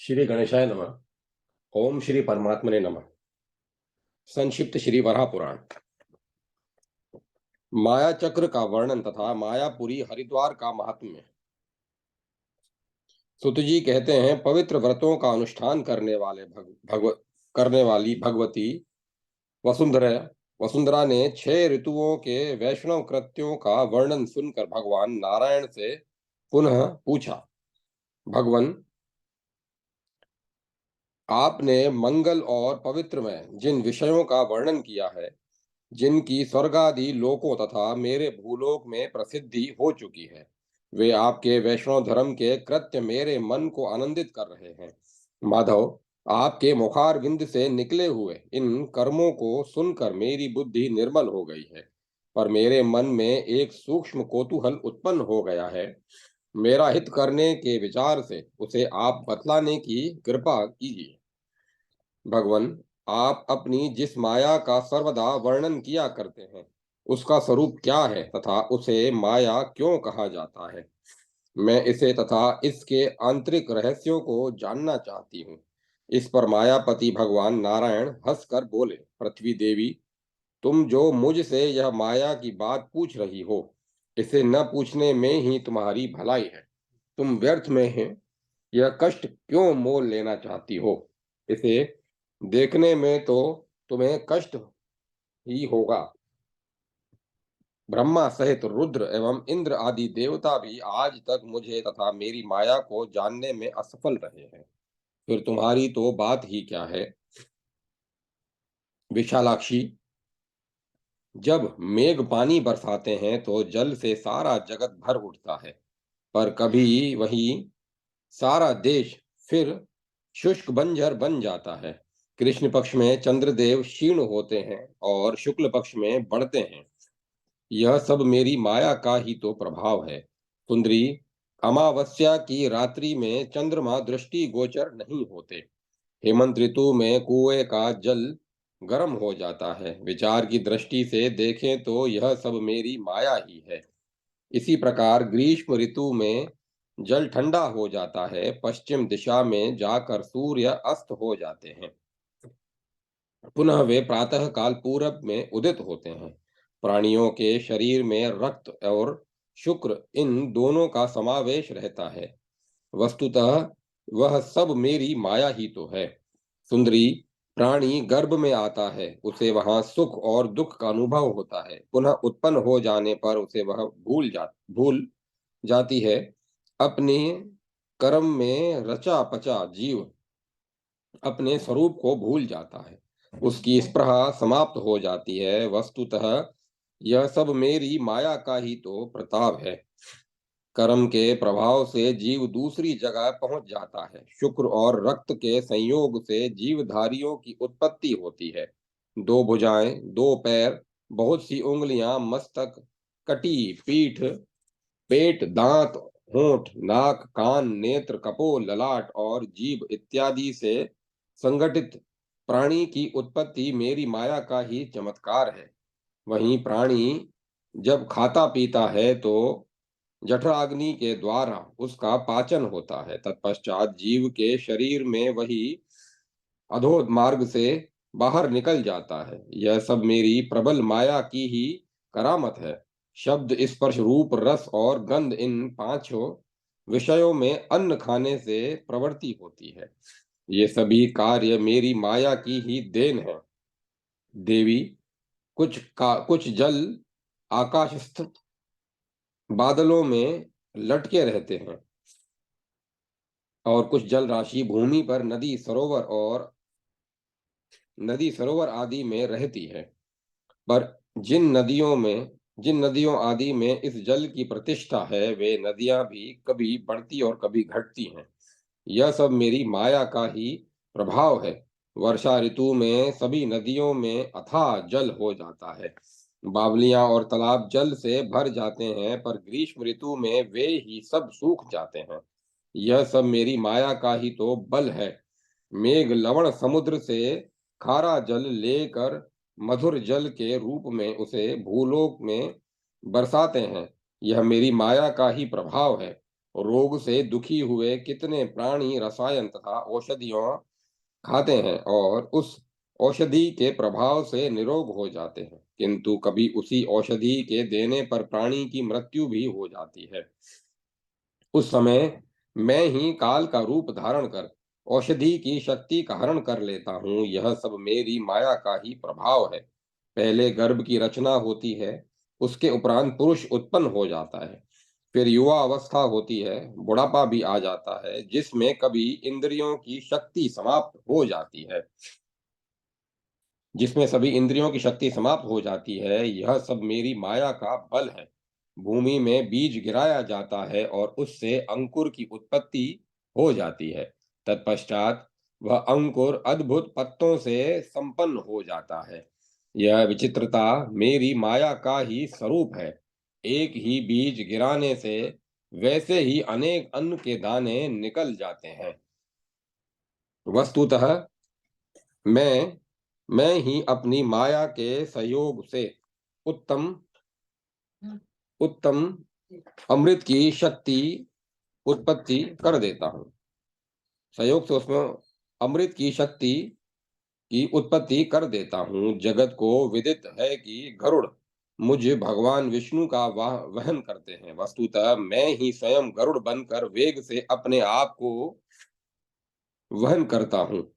श्री गणेशाय नमः। ओम श्री परमात्मने नमः। संक्षिप्त श्री वराह पुराण। माया चक्र का वर्णन तथा मायापुरी हरिद्वार का महात्म्य। सुत जी कहते हैं, पवित्र व्रतों का अनुष्ठान करने वाली भगवती वसुंधरा वसुंधरा ने 6 ऋतुओं के वैष्णव कृत्यों का वर्णन सुनकर भगवान नारायण से पुनः पूछा, भगवान, आपने मंगल और पवित्र में जिन विषयों का वर्णन किया है, जिनकी स्वर्गादि लोकों तथा मेरे भूलोक में प्रसिद्धि हो चुकी है, वे आपके वैष्णव धर्म के कृत्य मेरे मन को आनंदित कर रहे हैं। माधव, आपके मुखारविंद से निकले हुए इन कर्मों को सुनकर मेरी बुद्धि निर्मल हो गई है, पर मेरे मन में एक सूक्ष्म कौतूहल उत्पन्न हो गया है। मेरा हित करने के विचार से उसे आप बतलाने की कृपा कीजिए। भगवान, आप अपनी जिस माया का सर्वदा वर्णन किया करते हैं, उसका स्वरूप क्या है तथा उसे माया क्यों कहा जाता है? मैं इसे तथा इसके आंतरिक रहस्यों को जानना चाहती हूँ। इस पर मायापति भगवान नारायण हंसकर बोले, पृथ्वी देवी, तुम जो मुझसे यह माया की बात पूछ रही हो, इसे न पूछने में ही तुम्हारी भलाई है। तुम व्यर्थ में है यह कष्ट क्यों मोल लेना चाहती हो? इसे देखने में तो तुम्हें कष्ट ही होगा। ब्रह्मा सहित रुद्र एवं इंद्र आदि देवता भी आज तक मुझे तथा मेरी माया को जानने में असफल रहे हैं, फिर तुम्हारी तो बात ही क्या है। विशालाक्षी, जब मेघ पानी बरसाते हैं तो जल से सारा जगत भर उठता है, पर कभी वही सारा देश फिर शुष्क बंजर बन जाता है। कृष्ण पक्ष में चंद्रदेव क्षीण होते हैं और शुक्ल पक्ष में बढ़ते हैं। यह सब मेरी माया का ही तो प्रभाव है। सुंदरी, अमावस्या की रात्रि में चंद्रमा दृष्टि गोचर नहीं होते। हेमंत ऋतु में कुएं का जल गर्म हो जाता है। विचार की दृष्टि से देखें तो यह सब मेरी माया ही है। इसी प्रकार ग्रीष्म ऋतु में जल ठंडा हो जाता है, पश्चिम दिशा में जाकर सूर्य अस्त हो जाते हैं, पुनः वे प्रातः काल पूरब में उदित होते हैं। प्राणियों के शरीर में रक्त और शुक्र इन दोनों का समावेश रहता है। वस्तुतः वह सब मेरी माया ही तो है। सुंदरी, प्राणी गर्भ में आता है, उसे वहां सुख और दुख का अनुभव होता है, पुनः उत्पन्न हो जाने पर उसे वह भूल जाती है। अपने कर्म में रचा पचा जीव अपने स्वरूप को भूल जाता है, उसकी स्पृहा समाप्त हो जाती है। वस्तुतः यह सब मेरी माया का ही तो प्रताप है। कर्म के प्रभाव से जीव दूसरी जगह पहुंच जाता है। शुक्र और रक्त के संयोग से जीवधारियों की उत्पत्ति होती है। 2 भुजाएं, 2 पैर, बहुत सी उंगलियां, मस्तक, कटी, पीठ, पेट, दांत, होंठ, नाक, कान, नेत्र, कपोल, ललाट और जीभ इत्यादि से संगठित प्राणी की उत्पत्ति मेरी माया का ही चमत्कार है। वहीं प्राणी जब खाता पीता है तो जठराग्नि के द्वारा उसका पाचन होता है। तत्पश्चात जीव के शरीर में वही अधोद मार्ग से बाहर निकल जाता है। यह सब मेरी प्रबल माया की ही करामत है। शब्द, स्पर्श, रूप, रस और गंध, इन 5 विषयों में अन्न खाने से प्रवृत्ति होती है। ये सभी कार्य मेरी माया की ही देन है। देवी, कुछ जल आकाशस्थ बादलों में लटके रहते हैं और कुछ जल राशि भूमि पर नदी सरोवर आदि में रहती है। पर जिन नदियों आदि में इस जल की प्रतिष्ठा है, वे नदियां भी कभी बढ़ती और कभी घटती हैं। यह सब मेरी माया का ही प्रभाव है। वर्षा ऋतु में सभी नदियों में अथाह जल हो जाता है। बावलियां और तालाब जल से भर जाते हैं, पर ग्रीष्म ऋतु में वे ही सब सूख जाते हैं। यह सब मेरी माया का ही तो बल है। मेघ लवण समुद्र से खारा जल लेकर मधुर जल के रूप में उसे भूलोक में बरसाते हैं। यह मेरी माया का ही प्रभाव है। रोग से दुखी हुए कितने प्राणी रसायन तथा औषधियों खाते हैं और उस औषधि के प्रभाव से निरोग हो जाते हैं, किंतु कभी उसी औषधि के देने पर प्राणी की मृत्यु भी हो जाती है। उस समय मैं ही काल का रूप धारण कर औषधि की शक्ति का हरण कर लेता हूँ। यह सब मेरी माया का ही प्रभाव है। पहले गर्भ की रचना होती है, उसके उपरांत पुरुष उत्पन्न हो जाता है, फिर युवा अवस्था होती है, बुढ़ापा भी आ जाता है, जिसमें कभी इंद्रियों की शक्ति समाप्त हो जाती है, जिसमें सभी इंद्रियों की शक्ति समाप्त हो जाती है। यह सब मेरी माया का बल है। भूमि में बीज गिराया जाता है और उससे अंकुर की उत्पत्ति हो जाती है। तत्पश्चात वह अंकुर अद्भुत पत्तों से संपन्न हो जाता है। यह विचित्रता मेरी माया का ही स्वरूप है। एक ही बीज गिराने से वैसे ही अनेक अन्न के दाने निकल जाते हैं। वस्तुतः मैं मैं ही अपनी माया के सहयोग से उत्तम उत्तम अमृत की शक्ति उत्पत्ति कर देता हूँ। सहयोग से उसमें अमृत की शक्ति की उत्पत्ति कर देता हूँ। जगत को विदित है कि गरुड़ मुझ भगवान विष्णु का वहन करते हैं। वस्तुतः मैं ही स्वयं गरुड़ बनकर वेग से अपने आप को वहन करता हूँ।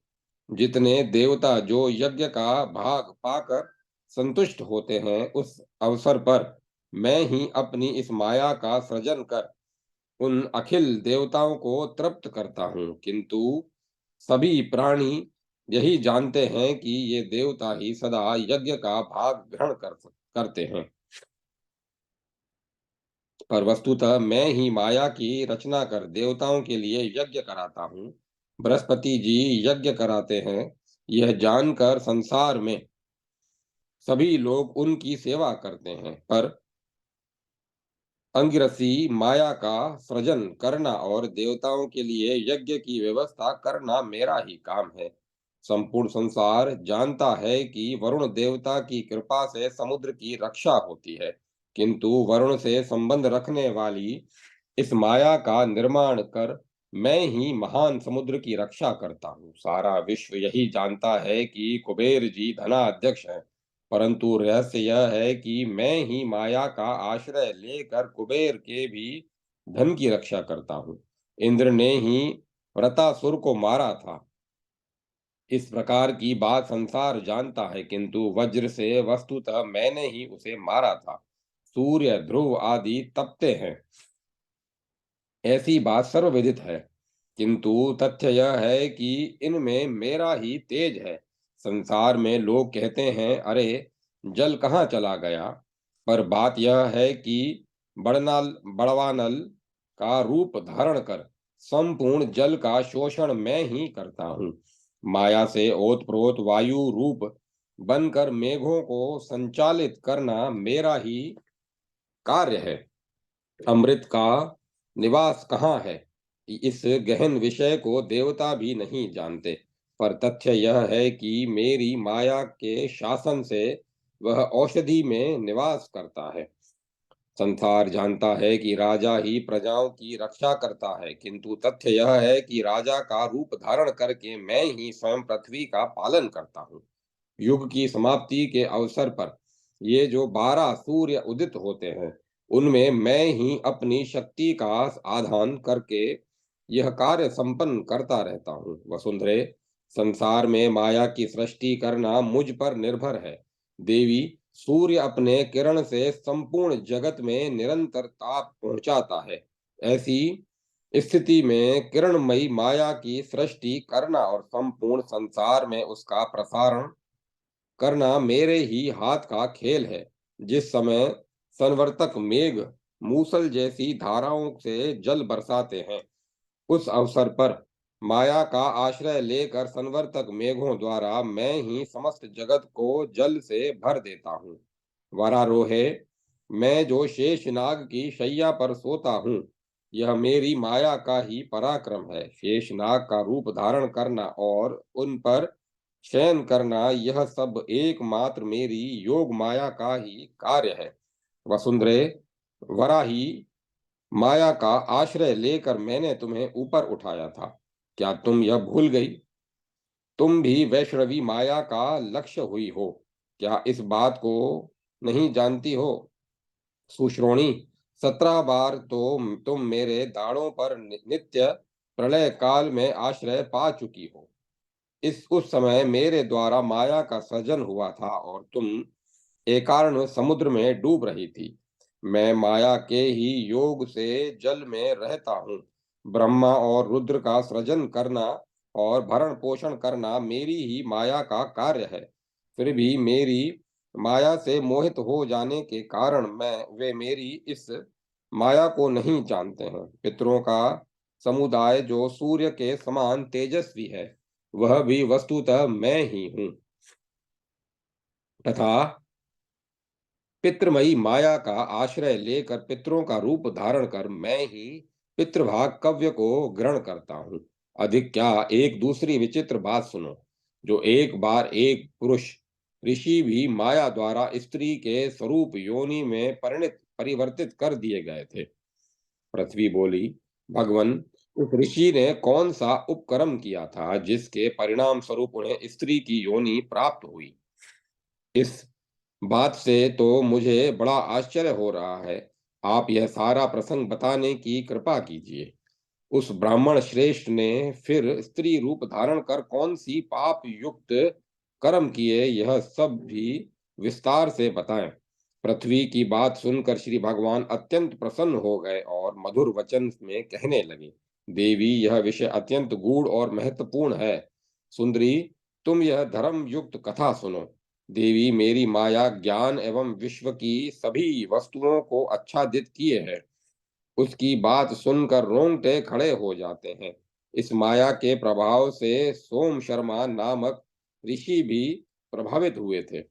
जितने देवता जो यज्ञ का भाग पाकर संतुष्ट होते हैं, उस अवसर पर मैं ही अपनी इस माया का सृजन कर उन अखिल देवताओं को तृप्त करता हूँ। किंतु सभी प्राणी यही जानते हैं कि ये देवता ही सदा यज्ञ का भाग ग्रहण करते हैं, पर वस्तुतः मैं ही माया की रचना कर देवताओं के लिए यज्ञ कराता हूँ। बृहस्पति जी यज्ञ कराते हैं। यह जानकर संसार में सभी लोग उनकी सेवा करते हैं, पर अंगिरसी माया का सृजन करना और देवताओं के लिए यज्ञ की व्यवस्था करना मेरा ही काम है। संपूर्ण संसार जानता है कि वरुण देवता की कृपा से समुद्र की रक्षा होती है, किंतु वरुण से संबंध रखने वाली इस माया का निर्माण कर मैं ही महान समुद्र की रक्षा करता हूँ। सारा विश्व यही जानता है कि कुबेर जी धनाध्यक्ष हैं, परंतु रहस्य यह है कि मैं ही माया का आश्रय लेकर कुबेर के भी धन की रक्षा करता हूँ। इंद्र ने ही वृतासुर को मारा था। इस प्रकार की बात संसार जानता है, किंतु वज्र से वस्तुतः मैंने ही उसे मारा था। सूर्य ध्रुव आदि तपते हैं, ऐसी बात सर्वविदित है, किंतु तथ्य यह है कि इनमें मेरा ही तेज है। संसार में लोग कहते हैं, अरे जल कहाँ चला गया, पर बात यह है कि बड़वानल का रूप धारण कर संपूर्ण जल का शोषण मैं ही करता हूँ। माया से ओतप्रोत वायु रूप बनकर मेघों को संचालित करना मेरा ही कार्य है। अमृत का निवास कहाँ है, इस गहन विषय को देवता भी नहीं जानते, पर तथ्य यह है कि मेरी माया के शासन से वह औषधि में निवास करता है। संसार जानता है कि राजा ही प्रजाओं की रक्षा करता है, किंतु तथ्य यह है कि राजा का रूप धारण करके मैं ही स्वयं पृथ्वी का पालन करता हूँ। युग की समाप्ति के अवसर पर ये जो 12 सूर्य उदित होते हैं, उनमें मैं ही अपनी शक्ति का आधान करके यह कार्य संपन्न करता रहता हूँ। वसुंधरे, संसार में माया की सृष्टि करना मुझ पर निर्भर है। देवी, सूर्य अपने किरण से संपूर्ण जगत में निरंतर ताप पहुंचाता है। ऐसी स्थिति में किरणमयी माया की सृष्टि करना और संपूर्ण संसार में उसका प्रसारण करना मेरे ही हाथ का खेल है। जिस समय संवर्तक मेघ मूसल जैसी धाराओं से जल बरसाते हैं, उस अवसर पर माया का आश्रय लेकर संवर्तक मेघों द्वारा मैं ही समस्त जगत को जल से भर देता हूँ। वरारोहे, मैं जो शेषनाग की शैया पर सोता हूँ, यह मेरी माया का ही पराक्रम है। शेषनाग का रूप धारण करना और उन पर शयन करना, यह सब एकमात्र मेरी योग माया का ही कार्य है। वसुंधरे, वराही, माया का आश्रय लेकर मैंने तुम्हें ऊपर उठाया था। क्या तुम यह भूल गई? तुम भी वैष्णवी माया का लक्ष्य हुई हो। क्या इस बात को नहीं जानती हो? सुश्रोणी, 17 बार तो तुम मेरे दाढ़ों पर नित्य प्रलय काल में आश्रय पा चुकी हो। इस उस समय मेरे द्वारा माया का सृजन हुआ था और तुम एकारण समुद्र में डूब रही थी। मैं माया के ही योग से जल में रहता हूँ। ब्रह्मा और रुद्र का सृजन करना और भरण पोषण करना मेरी ही माया का कार्य है। फिर भी मेरी माया से मोहित हो जाने के कारण वे मेरी इस माया को नहीं जानते हैं। पितरों का समुदाय जो सूर्य के समान तेजस्वी है, वह भी वस्तुतः मैं ही हूँ। तथा पितृमयी माया का आश्रय लेकर पितरों का रूप धारण कर मैं ही पितृभाग कव्य को ग्रहण करता हूँ। अधिक क्या, एक दूसरी विचित्र बात सुनो। जो एक बार एक पुरुष ऋषि भी माया द्वारा स्त्री के स्वरूप योनि में परिवर्तित कर दिए गए थे। पृथ्वी बोली, भगवन, उस ऋषि ने कौन सा उपकर्म किया था जिसके परिणाम स्वरूप उन्हें स्त्री की योनि प्राप्त हुई? इस बात से तो मुझे बड़ा आश्चर्य हो रहा है। आप यह सारा प्रसंग बताने की कृपा कीजिए। उस ब्राह्मण श्रेष्ठ ने फिर स्त्री रूप धारण कर कौन सी पाप युक्त कर्म किए, यह सब भी विस्तार से बताएं। पृथ्वी की बात सुनकर श्री भगवान अत्यंत प्रसन्न हो गए और मधुर वचन में कहने लगे, देवी, यह विषय अत्यंत गूढ़ और महत्वपूर्ण है। सुंदरी, तुम यह धर्म युक्त कथा सुनो। देवी, मेरी माया ज्ञान एवं विश्व की सभी वस्तुओं को आच्छादित किए है। उसकी बात सुनकर रोंगटे खड़े हो जाते हैं। इस माया के प्रभाव से सोम शर्मा नामक ऋषि भी प्रभावित हुए थे।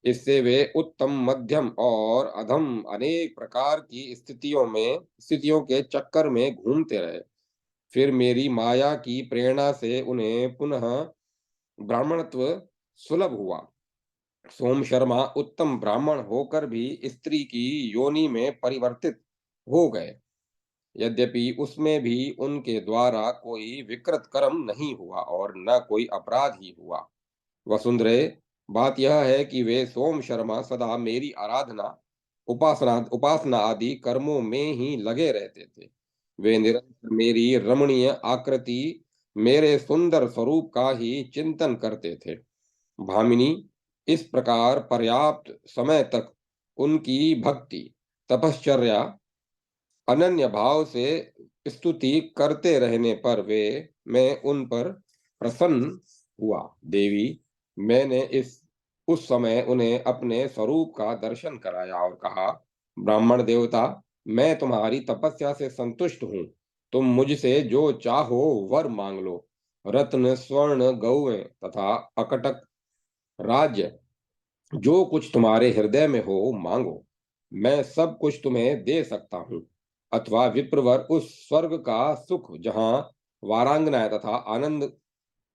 इससे वे उत्तम, मध्यम और अधम अनेक प्रकार की स्थितियों के चक्कर में घूमते रहे। फिर मेरी माया की प्रेरणा से उन्हें पुनः ब्राह्मणत्व सुलभ हुआ। सोम शर्मा उत्तम ब्राह्मण होकर भी स्त्री की योनि में परिवर्तित हो गए। यद्यपि उसमें भी उनके द्वारा कोई विकृत कर्म नहीं हुआ और न कोई अपराध ही हुआ। वसुंधरे, बात यह है कि वे सोम शर्मा सदा मेरी आराधना, उपासना उपासना आदि कर्मों में ही लगे रहते थे। वे निरंतर मेरी रमणीय आकृति, मेरे सुंदर स्वरूप का ही चिंतन करते थे। भामिनी, इस प्रकार पर्याप्त समय तक उनकी भक्ति, तपश्चर्या, अनन्य भाव से स्तुति करते रहने पर मैं उन पर प्रसन्न हुआ। देवी, मैंने इस उस समय उन्हें अपने स्वरूप का दर्शन कराया और कहा, ब्राह्मण देवता, मैं तुम्हारी तपस्या से संतुष्ट हूँ। तुम मुझसे जो चाहो वर मांग लो। रत्न, स्वर्ण, गौएं तथा अकटक राज्य, जो कुछ तुम्हारे हृदय में हो मांगो। मैं सब कुछ तुम्हें दे सकता हूँ। अथवा विप्रवर उस स्वर्ग का सुख जहाँ वारांगनाएं तथा आनंद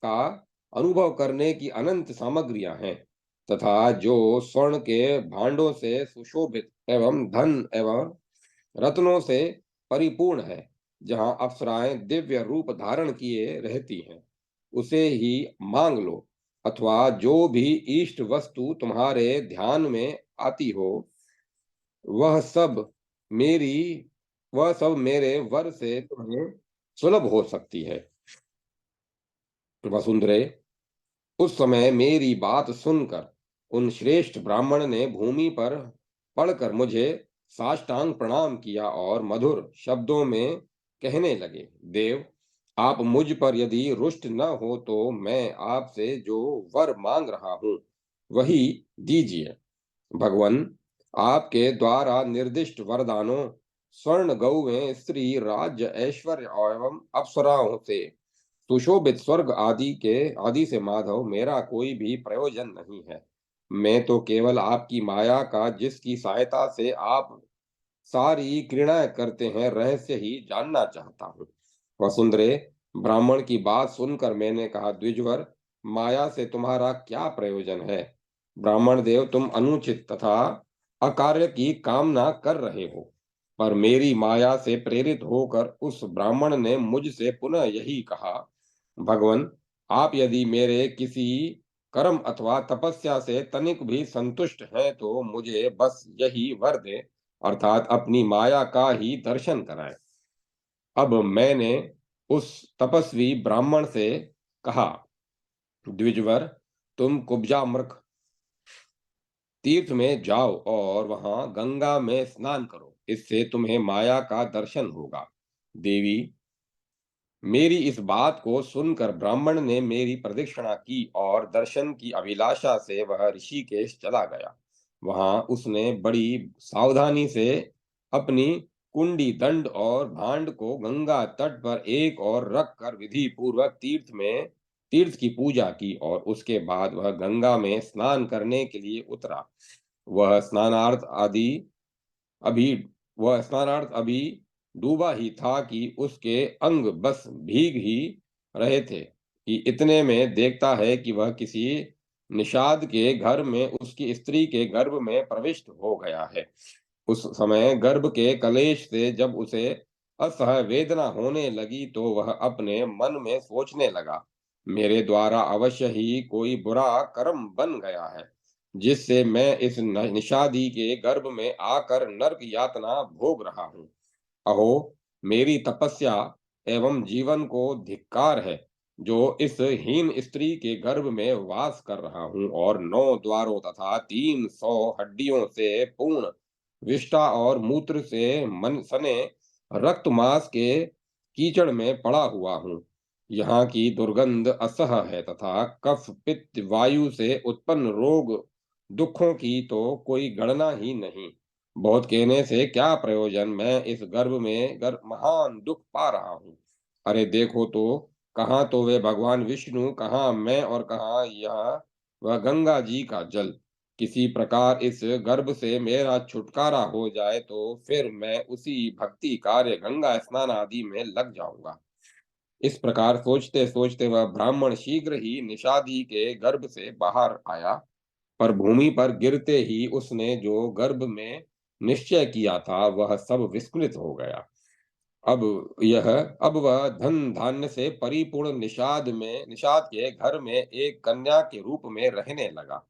का अनुभव करने की अनंत सामग्रियां हैं, तथा जो स्वर्ण के भांडों से सुशोभित एवं धन एवं रत्नों से परिपूर्ण है, जहाँ अप्सराएं दिव्य रूप धारण किए रहती हैं, उसे ही मांग लो। अथवा जो भी इष्ट वस्तु तुम्हारे ध्यान में आती हो, वह सब मेरी वह सब मेरे वर से तुम्हें सुलभ हो सकती है। वसुंधरे, उस समय मेरी बात सुनकर उन श्रेष्ठ ब्राह्मण ने भूमि पर पड़कर मुझे साष्टांग प्रणाम किया और मधुर शब्दों में कहने लगे, देव, आप मुझ पर यदि रुष्ट न हो तो मैं आपसे जो वर मांग रहा हूं वही दीजिए। भगवन, आपके द्वारा निर्दिष्ट वरदानों, स्वर्ण गौवें, स्त्री, राज्य, ऐश्वर्य एवं अप्सराओं से सुशोभित स्वर्ग आदि से माधव मेरा कोई भी प्रयोजन नहीं है। मैं तो केवल आपकी माया का, जिसकी सहायता से आप सारी क्रीड़ाएं करते हैं, रहस्य ही जानना चाहता हूँ। वसुंधरे, ब्राह्मण की बात सुनकर मैंने कहा, द्विजवर, माया से तुम्हारा क्या प्रयोजन है? ब्राह्मण देव, तुम अनुचित तथा अकार्य की कामना कर रहे हो। पर मेरी माया से प्रेरित होकर उस ब्राह्मण ने मुझसे पुनः यही कहा, भगवन, आप यदि मेरे किसी कर्म अथवा तपस्या से तनिक भी संतुष्ट हैं तो मुझे बस यही वर दें, अर्थात अपनी माया का ही दर्शन कराएं। अब मैंने उस तपस्वी ब्राह्मण से कहा, द्विजवर, तुम कुब्जा मूर्ख, तीर्थ में जाओ और वहां गंगा में स्नान करो, इससे तुम्हें माया का दर्शन होगा। देवी, मेरी इस बात को सुनकर ब्राह्मण ने मेरी प्रदक्षिणा की और दर्शन की अभिलाषा से वह ऋषिकेश चला गया। वहां उसने बड़ी सावधानी से अपनी कुंडी, दंड और भांड को गंगा तट पर एक और रख कर विधि पूर्वक तीर्थ की पूजा की और उसके बाद वह गंगा में स्नान करने के लिए उतरा। वह स्नानार्थ आदि अभी वह स्नानार्थ अभी डूबा ही था कि उसके अंग बस भीग ही रहे थे कि इतने में देखता है कि वह किसी निषाद के घर में उसकी स्त्री के गर्भ में प्रविष्ट हो गया है। उस समय गर्भ के कलेश से जब उसे असह्य वेदना होने लगी तो वह अपने मन में सोचने लगा, मेरे द्वारा अवश्य ही कोई बुरा कर्म बन गया है, जिससे मैं इस निषादी के गर्भ में आकर नरक यातना भोग रहा हूँ। अहो, मेरी तपस्या एवं जीवन को धिक्कार है, जो इस हीन स्त्री के गर्भ में वास कर रहा हूँ और 9 द्वारों तथा 300 हड्डियों से पूर्ण विष्ठा और मूत्र से मन सने रक्त मांस के कीचड़ में पड़ा हुआ हूँ। यहाँ की दुर्गंध असह्य है तथा कफ पित्त वायु से उत्पन्न रोग दुखों की तो कोई गणना ही नहीं। बहुत कहने से क्या प्रयोजन, मैं इस गर्भ महान दुख पा रहा हूँ। अरे देखो तो, कहाँ तो वे भगवान विष्णु, कहाँ मैं और कहाँ यहाँ वह गंगा जी का जल। किसी प्रकार इस गर्भ से मेरा छुटकारा हो जाए तो फिर मैं उसी भक्ति कार्य गंगा स्नान आदि में लग जाऊंगा। इस प्रकार सोचते सोचते वह ब्राह्मण शीघ्र ही निषादी के गर्भ से बाहर आया, पर भूमि पर गिरते ही उसने जो गर्भ में निश्चय किया था वह सब विस्मृत हो गया। अब यह अब वह धन धान्य से परिपूर्ण निषाद के घर में एक कन्या के रूप में रहने लगा।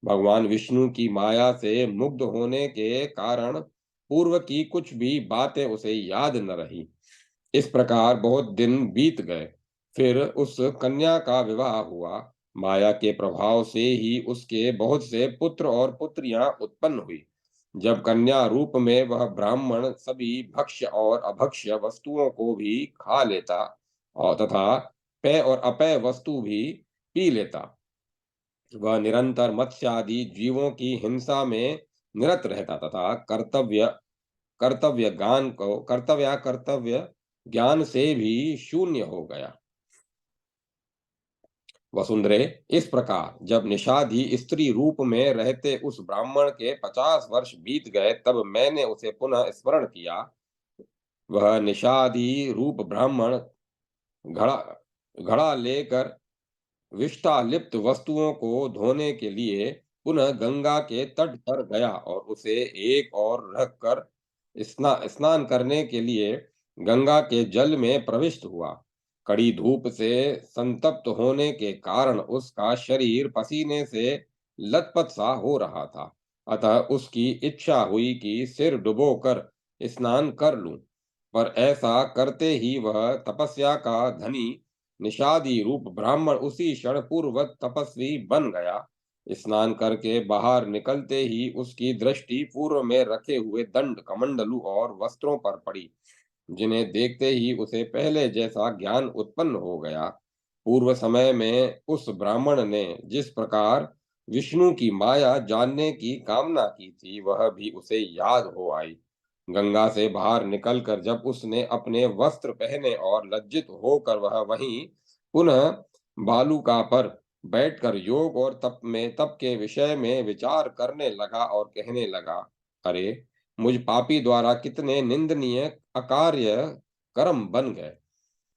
भगवान विष्णु की माया से मुग्ध होने के कारण पूर्व की कुछ भी बातें उसे याद न रही। इस प्रकार बहुत दिन बीत गए। फिर उस कन्या का विवाह हुआ। माया के प्रभाव से ही उसके बहुत से पुत्र और पुत्रियां उत्पन्न हुई। जब कन्या रूप में वह ब्राह्मण सभी भक्ष्य और अभक्ष्य वस्तुओं को भी खा लेता और तथा पेय और अपेय वस्तु भी पी लेता, वह निरंतर मत्स्य आदि जीवों की हिंसा में निरत रहता तथा कर्तव्य ज्ञान से भी शून्य हो गया। वसुंधरे, इस प्रकार जब निषादी स्त्री रूप में रहते उस ब्राह्मण के 50 वर्ष बीत गए तब मैंने उसे पुनः स्मरण किया। वह निषादी रूप ब्राह्मण घड़ा घड़ा लेकर विष्टालिप्त वस्तुओं को धोने के लिए पुनः गंगा के तट पर गया और उसे एक और रखकर स्नान करने के लिए गंगा के जल में प्रविष्ट हुआ। कड़ी धूप से संतप्त होने के कारण उसका शरीर पसीने से लथपथ सा हो रहा था। अतः उसकी इच्छा हुई कि सिर डुबोकर स्नान कर लूं, पर ऐसा करते ही वह तपस्या का धनी निषादी रूप ब्राह्मण उसी क्षण पूर्ववत तपस्वी बन गया। स्नान करके बाहर निकलते ही उसकी दृष्टि पूर्व में रखे हुए दंड, कमंडलू और वस्त्रों पर पड़ी, जिन्हें देखते ही उसे पहले जैसा ज्ञान उत्पन्न हो गया। पूर्व समय में उस ब्राह्मण ने जिस प्रकार विष्णु की माया जानने की कामना की थी वह भी उसे याद हो आई। गंगा से बाहर निकलकर जब उसने अपने वस्त्र पहने और लज्जित होकर वह वहीं पुनः बालूका पर बैठकर योग और तप के विषय में विचार करने लगा और कहने लगा, अरे, मुझ पापी द्वारा कितने निंदनीय अकार्य कर्म बन गए।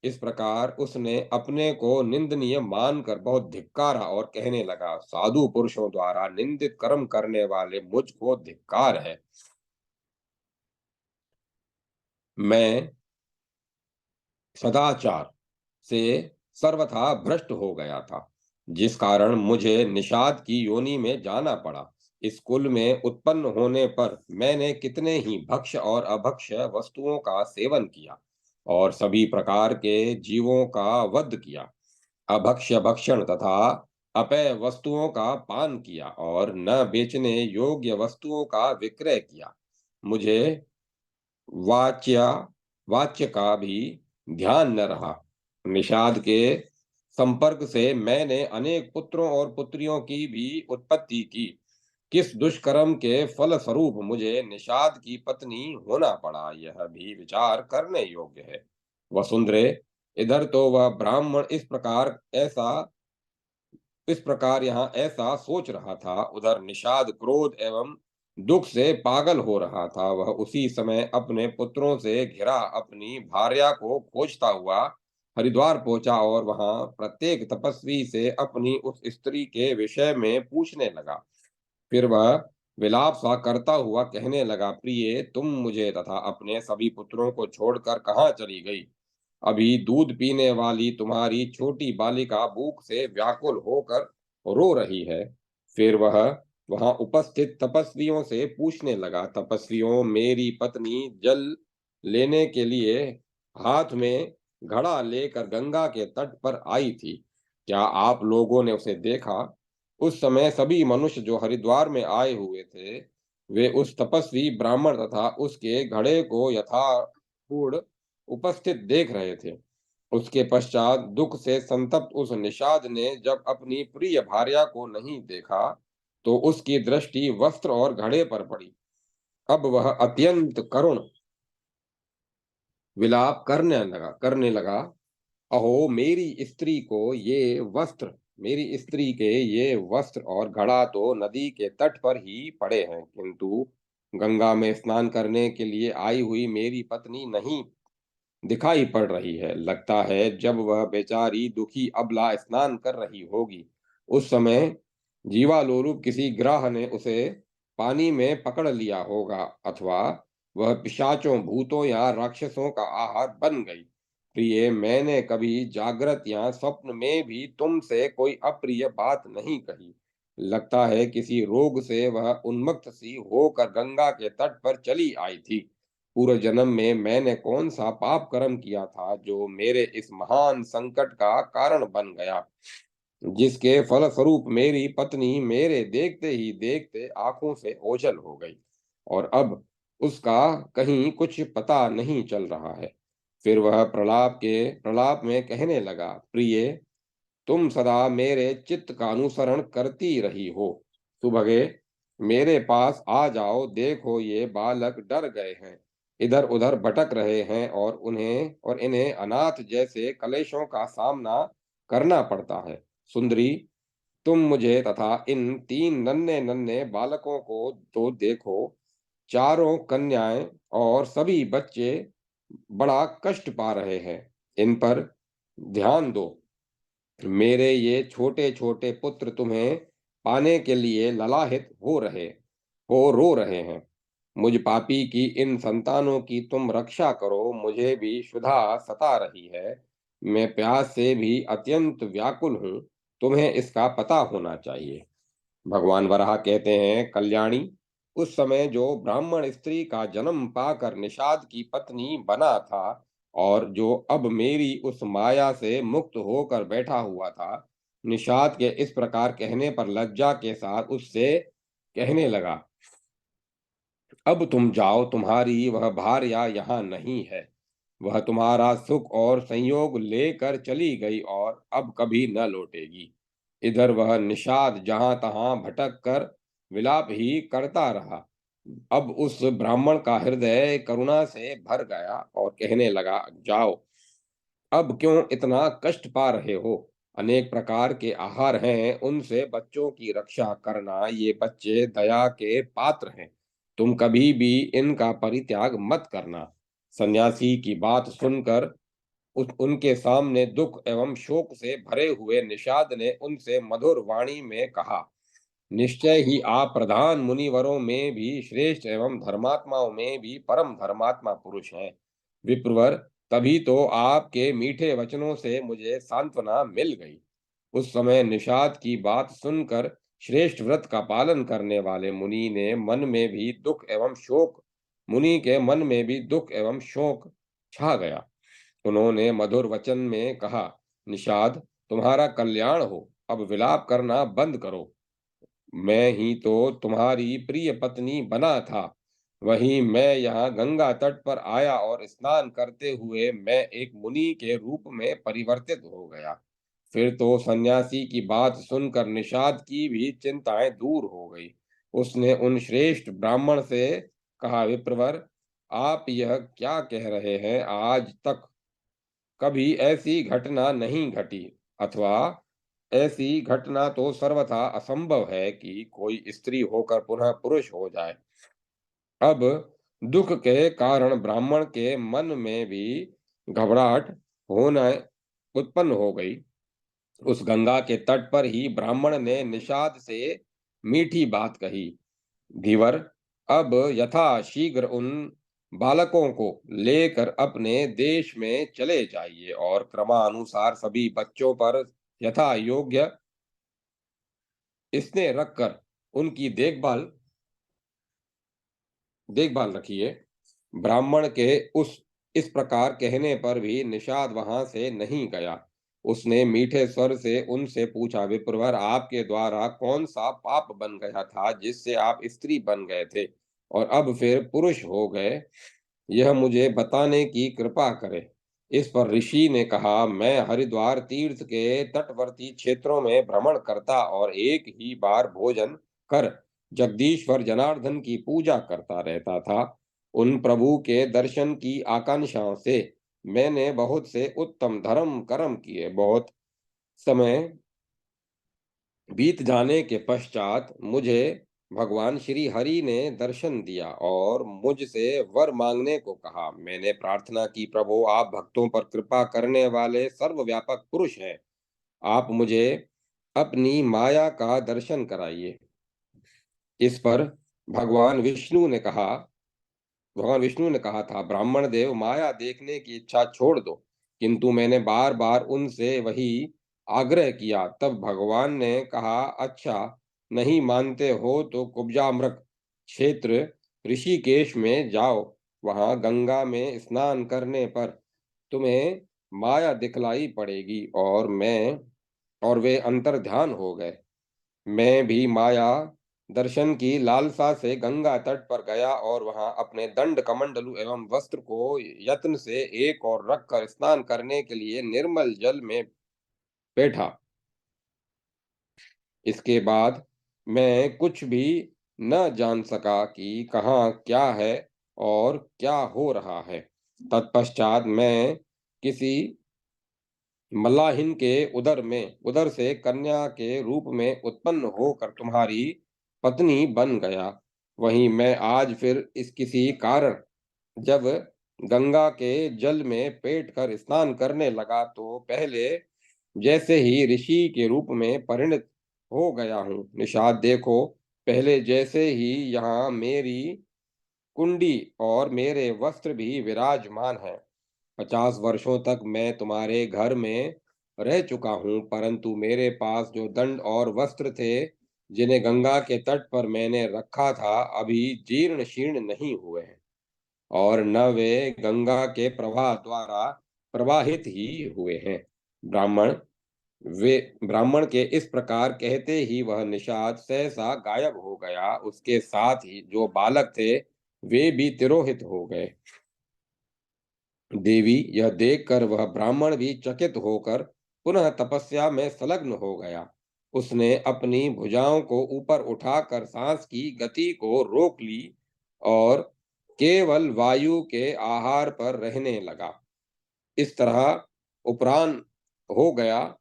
इस प्रकार उसने अपने को निंदनीय मानकर बहुत धिक्कारा और कहने लगा, साधु पुरुषों द्वारा निंदित कर्म करने वाले मुझ को धिक्कार है। मैं सदाचार से सर्वथा भ्रष्ट हो गया था, जिस कारण मुझे निषाद की योनि में जाना पड़ा। इस कुल में उत्पन्न होने पर मैंने कितने ही भक्ष्य और अभक्ष्य वस्तुओं का सेवन किया और सभी प्रकार के जीवों का वध किया। अभक्ष्य भक्षण तथा अपेय वस्तुओं का पान किया और न बेचने योग्य वस्तुओं का विक्रय किया। मुझे वाच्या वाच्य का भी ध्यान न रहा। निषाद के संपर्क से मैंने अनेक पुत्रों और पुत्रियों की भी उत्पत्ति की। किस दुष्कर्म के फल स्वरूप मुझे निषाद की पत्नी होना पड़ा, यह भी विचार करने योग्य है। वसुंधरे, इधर तो वह ब्राह्मण इस प्रकार यहाँ ऐसा सोच रहा था, उधर निषाद क्रोध एवं दुख से पागल हो रहा था। वह उसी समय अपने पुत्रों से घिरा अपनी भार्या को खोजता हुआ हरिद्वार पहुंचा और वहां प्रत्येक तपस्वी से अपनी उस स्त्री के विषय में पूछने लगा। फिर वह विलाप सा करता हुआ कहने लगा, प्रिय, तुम मुझे तथा अपने सभी पुत्रों को छोड़कर कहाँ चली गई? अभी दूध पीने वाली तुम्हारी छोटी बालिका भूख से व्याकुल होकर रो रही है। फिर वह वहां उपस्थित तपस्वियों से पूछने लगा, तपस्वियों, मेरी पत्नी जल लेने के लिए हाथ में घड़ा लेकर गंगा के तट पर आई थी। क्या आप लोगों ने उसे देखा? उस समय सभी मनुष्य जो हरिद्वार में आए हुए थे, वे उस तपस्वी ब्राह्मण तथा उसके घड़े को यथापूर्ण उपस्थित देख रहे थे। उसके पश्चात दुख से संतप्त उस निषाद ने जब अपनी प्रिय भार्या को नहीं देखा, तो उसकी दृष्टि वस्त्र और घड़े पर पड़ी। अब वह अत्यंत करुण विलाप करने लगा, अहो मेरी स्त्री के ये वस्त्र और घड़ा तो नदी के तट पर ही पड़े हैं, किंतु गंगा में स्नान करने के लिए आई हुई मेरी पत्नी नहीं दिखाई पड़ रही है। लगता है जब वह बेचारी दुखी अबला स्नान कर रही होगी, उस समय जीवालोलुप किसी ग्राह ने उसे पानी में पकड़ लिया होगा, अथवा वह पिशाचों, भूतों या राक्षसों का आहार बन गई। प्रिय, मैंने कभी जागृत या स्वप्न में भी तुमसे कोई अप्रिय बात नहीं कही। लगता है किसी रोग से वह उन्मत्त सी होकर गंगा के तट पर चली आई थी। पूर्व जन्म में मैंने कौन सा पाप कर्म किया था जो मेरे इस महान संकट का कारण बन गया, जिसके फलस्वरूप मेरी पत्नी मेरे देखते ही देखते आंखों से ओझल हो गई और अब उसका कहीं कुछ पता नहीं चल रहा है। फिर वह प्रलाप में कहने लगा, प्रिय, तुम सदा मेरे चित्त का अनुसरण करती रही हो। सुभगे, मेरे पास आ जाओ, देखो ये बालक डर गए हैं, इधर उधर भटक रहे हैं और इन्हें अनाथ जैसे कलेशों का सामना करना पड़ता है। सुंदरी, तुम मुझे तथा इन तीन नन्हे नन्हे बालकों को तो देखो। चारों कन्याएं और सभी बच्चे बड़ा कष्ट पा रहे हैं। इन पर ध्यान दो। मेरे ये छोटे छोटे पुत्र तुम्हें पाने के लिए ललाहित हो रो रहे हैं। मुझ पापी की इन संतानों की तुम रक्षा करो, मुझे भी क्षुधा सता रही है। मैं प्यास से भी अत्यंत व्याकुल हूँ, तुम्हें इसका पता होना चाहिए। भगवान वराह कहते हैं, कल्याणी, उस समय जो ब्राह्मण स्त्री का जन्म पाकर निषाद की पत्नी बना था और जो अब मेरी उस माया से मुक्त होकर बैठा हुआ था, निषाद के इस प्रकार कहने पर लज्जा के साथ उससे कहने लगा, अब तुम जाओ, तुम्हारी वह भार्या यहाँ नहीं है। वह तुम्हारा सुख और संयोग लेकर चली गई और अब कभी न लौटेगी। इधर वह निषाद जहां तहां भटक कर विलाप ही करता रहा। अब उस ब्राह्मण का हृदय करुणा से भर गया और कहने लगा, जाओ, अब क्यों इतना कष्ट पा रहे हो? अनेक प्रकार के आहार हैं, उनसे बच्चों की रक्षा करना। ये बच्चे दया के पात्र हैं, तुम कभी भी इनका परित्याग मत करना। सन्यासी की बात सुनकर उनके सामने दुख एवं शोक से भरे हुए निषाद ने उनसे मधुर वाणी में कहा, निश्चय ही आप प्रधान मुनिवरों में भी श्रेष्ठ एवं धर्मात्माओं में भी परम धर्मात्मा पुरुष हैं। विप्रवर, तभी तो आपके मीठे वचनों से मुझे सांत्वना मिल गई। उस समय निषाद की बात सुनकर श्रेष्ठ व्रत का पालन करने वाले मुनि के मन में भी दुख एवं शोक छा गया। उन्होंने मधुर वचन में कहा, निषाद, तुम्हारा कल्याण हो, अब विलाप करना बंद करो। मैं ही तो तुम्हारी प्रिय पत्नी बना था। वहीं मैं यहाँ गंगा तट पर आया और स्नान करते हुए मैं एक मुनि के रूप में परिवर्तित हो गया। फिर तो सन्यासी की बात सुनकर निषाद की भी चिंताएं दूर हो गई। उसने उन श्रेष्ठ ब्राह्मण से कहा, विप्रवर, आप यह क्या कह रहे हैं? आज तक कभी ऐसी घटना नहीं घटी, अथवा ऐसी घटना तो सर्वथा असंभव है कि कोई स्त्री होकर पुनः पुरुष हो जाए। अब दुख के कारण ब्राह्मण के मन में भी घबराहट होना उत्पन्न हो गई। उस गंगा के तट पर ही ब्राह्मण ने निषाद से मीठी बात कही, धीवर, अब यथा शीघ्र उन बालकों को लेकर अपने देश में चले जाइए और क्रमानुसार सभी बच्चों पर यथा योग्य स्नेह रखकर उनकी देखभाल देखभाल रखिए। ब्राह्मण के उस इस प्रकार कहने पर भी निषाद वहां से नहीं गया। उसने मीठे स्वर से उनसे पूछा, विप्रवर, आपके द्वारा कौन सा पाप बन गया था जिससे आप स्त्री बन गए थे और अब फिर पुरुष हो गए? यह मुझे बताने की कृपा करें। इस पर ऋषि ने कहा, मैं हरिद्वार तीर्थ के तटवर्ती क्षेत्रों में भ्रमण करता और एक ही बार भोजन कर जगदीश्वर जनार्दन की पूजा करता रहता था। उन प्रभु के दर्शन की आकांक्षा से मैंने बहुत से उत्तम धर्म कर्म किए। बहुत समय बीत जाने के पश्चात मुझे भगवान श्री हरि ने दर्शन दिया और मुझसे वर मांगने को कहा। मैंने प्रार्थना की, प्रभु, आप भक्तों पर कृपा करने वाले सर्वव्यापक पुरुष हैं। आप मुझे अपनी माया का दर्शन कराइए। इस पर भगवान विष्णु ने कहा भगवान विष्णु ने कहा था, ब्राह्मण देव, माया देखने की इच्छा छोड़ दो। किंतु मैंने बार बार उनसे वही आग्रह किया। तब भगवान ने कहा, अच्छा, नहीं मानते हो तो कुब्जामृक क्षेत्र ऋषिकेश में जाओ। वहां गंगा में स्नान करने पर तुम्हें माया दिखलाई पड़ेगी। और वे अंतर्ध्यान हो गए। मैं भी माया दर्शन की लालसा से गंगा तट पर गया और वहां अपने दंड कमंडलू एवं वस्त्र को यत्न से एक और रखकर स्नान करने के लिए निर्मल जल में बैठा। इसके बाद मैं कुछ भी न जान सका कि कहाँ क्या है और क्या हो रहा है। तत्पश्चात मैं किसी मल्लाहिन के उदर से कन्या के रूप में उत्पन्न होकर तुम्हारी पत्नी बन गया। वहीं मैं आज फिर इस किसी कारण जब गंगा के जल में पेट कर स्नान करने लगा तो पहले जैसे ही ऋषि के रूप में परिणत हो गया हूँ। निषाद, देखो, पहले जैसे ही यहाँ मेरी कुंडी और मेरे वस्त्र भी विराजमान हैं। 50 वर्षों तक मैं तुम्हारे घर में रह चुका हूँ, परंतु मेरे पास जो दंड और वस्त्र थे, जिन्हें गंगा के तट पर मैंने रखा था, अभी जीर्ण शीर्ण नहीं हुए हैं और न वे गंगा के प्रवाह द्वारा प्रवाहित ही हुए हैं। ब्राह्मण वे ब्राह्मण के इस प्रकार कहते ही वह निषाद सहसा गायब हो गया। उसके साथ ही जो बालक थे, वे भी तिरोहित हो गए। देवी, यह देखकर वह ब्राह्मण भी चकित होकर पुनः तपस्या में संलग्न हो गया। उसने अपनी भुजाओं को ऊपर उठाकर सांस की गति को रोक ली और केवल वायु के आहार पर रहने लगा। इस तरह उपरान हो गया।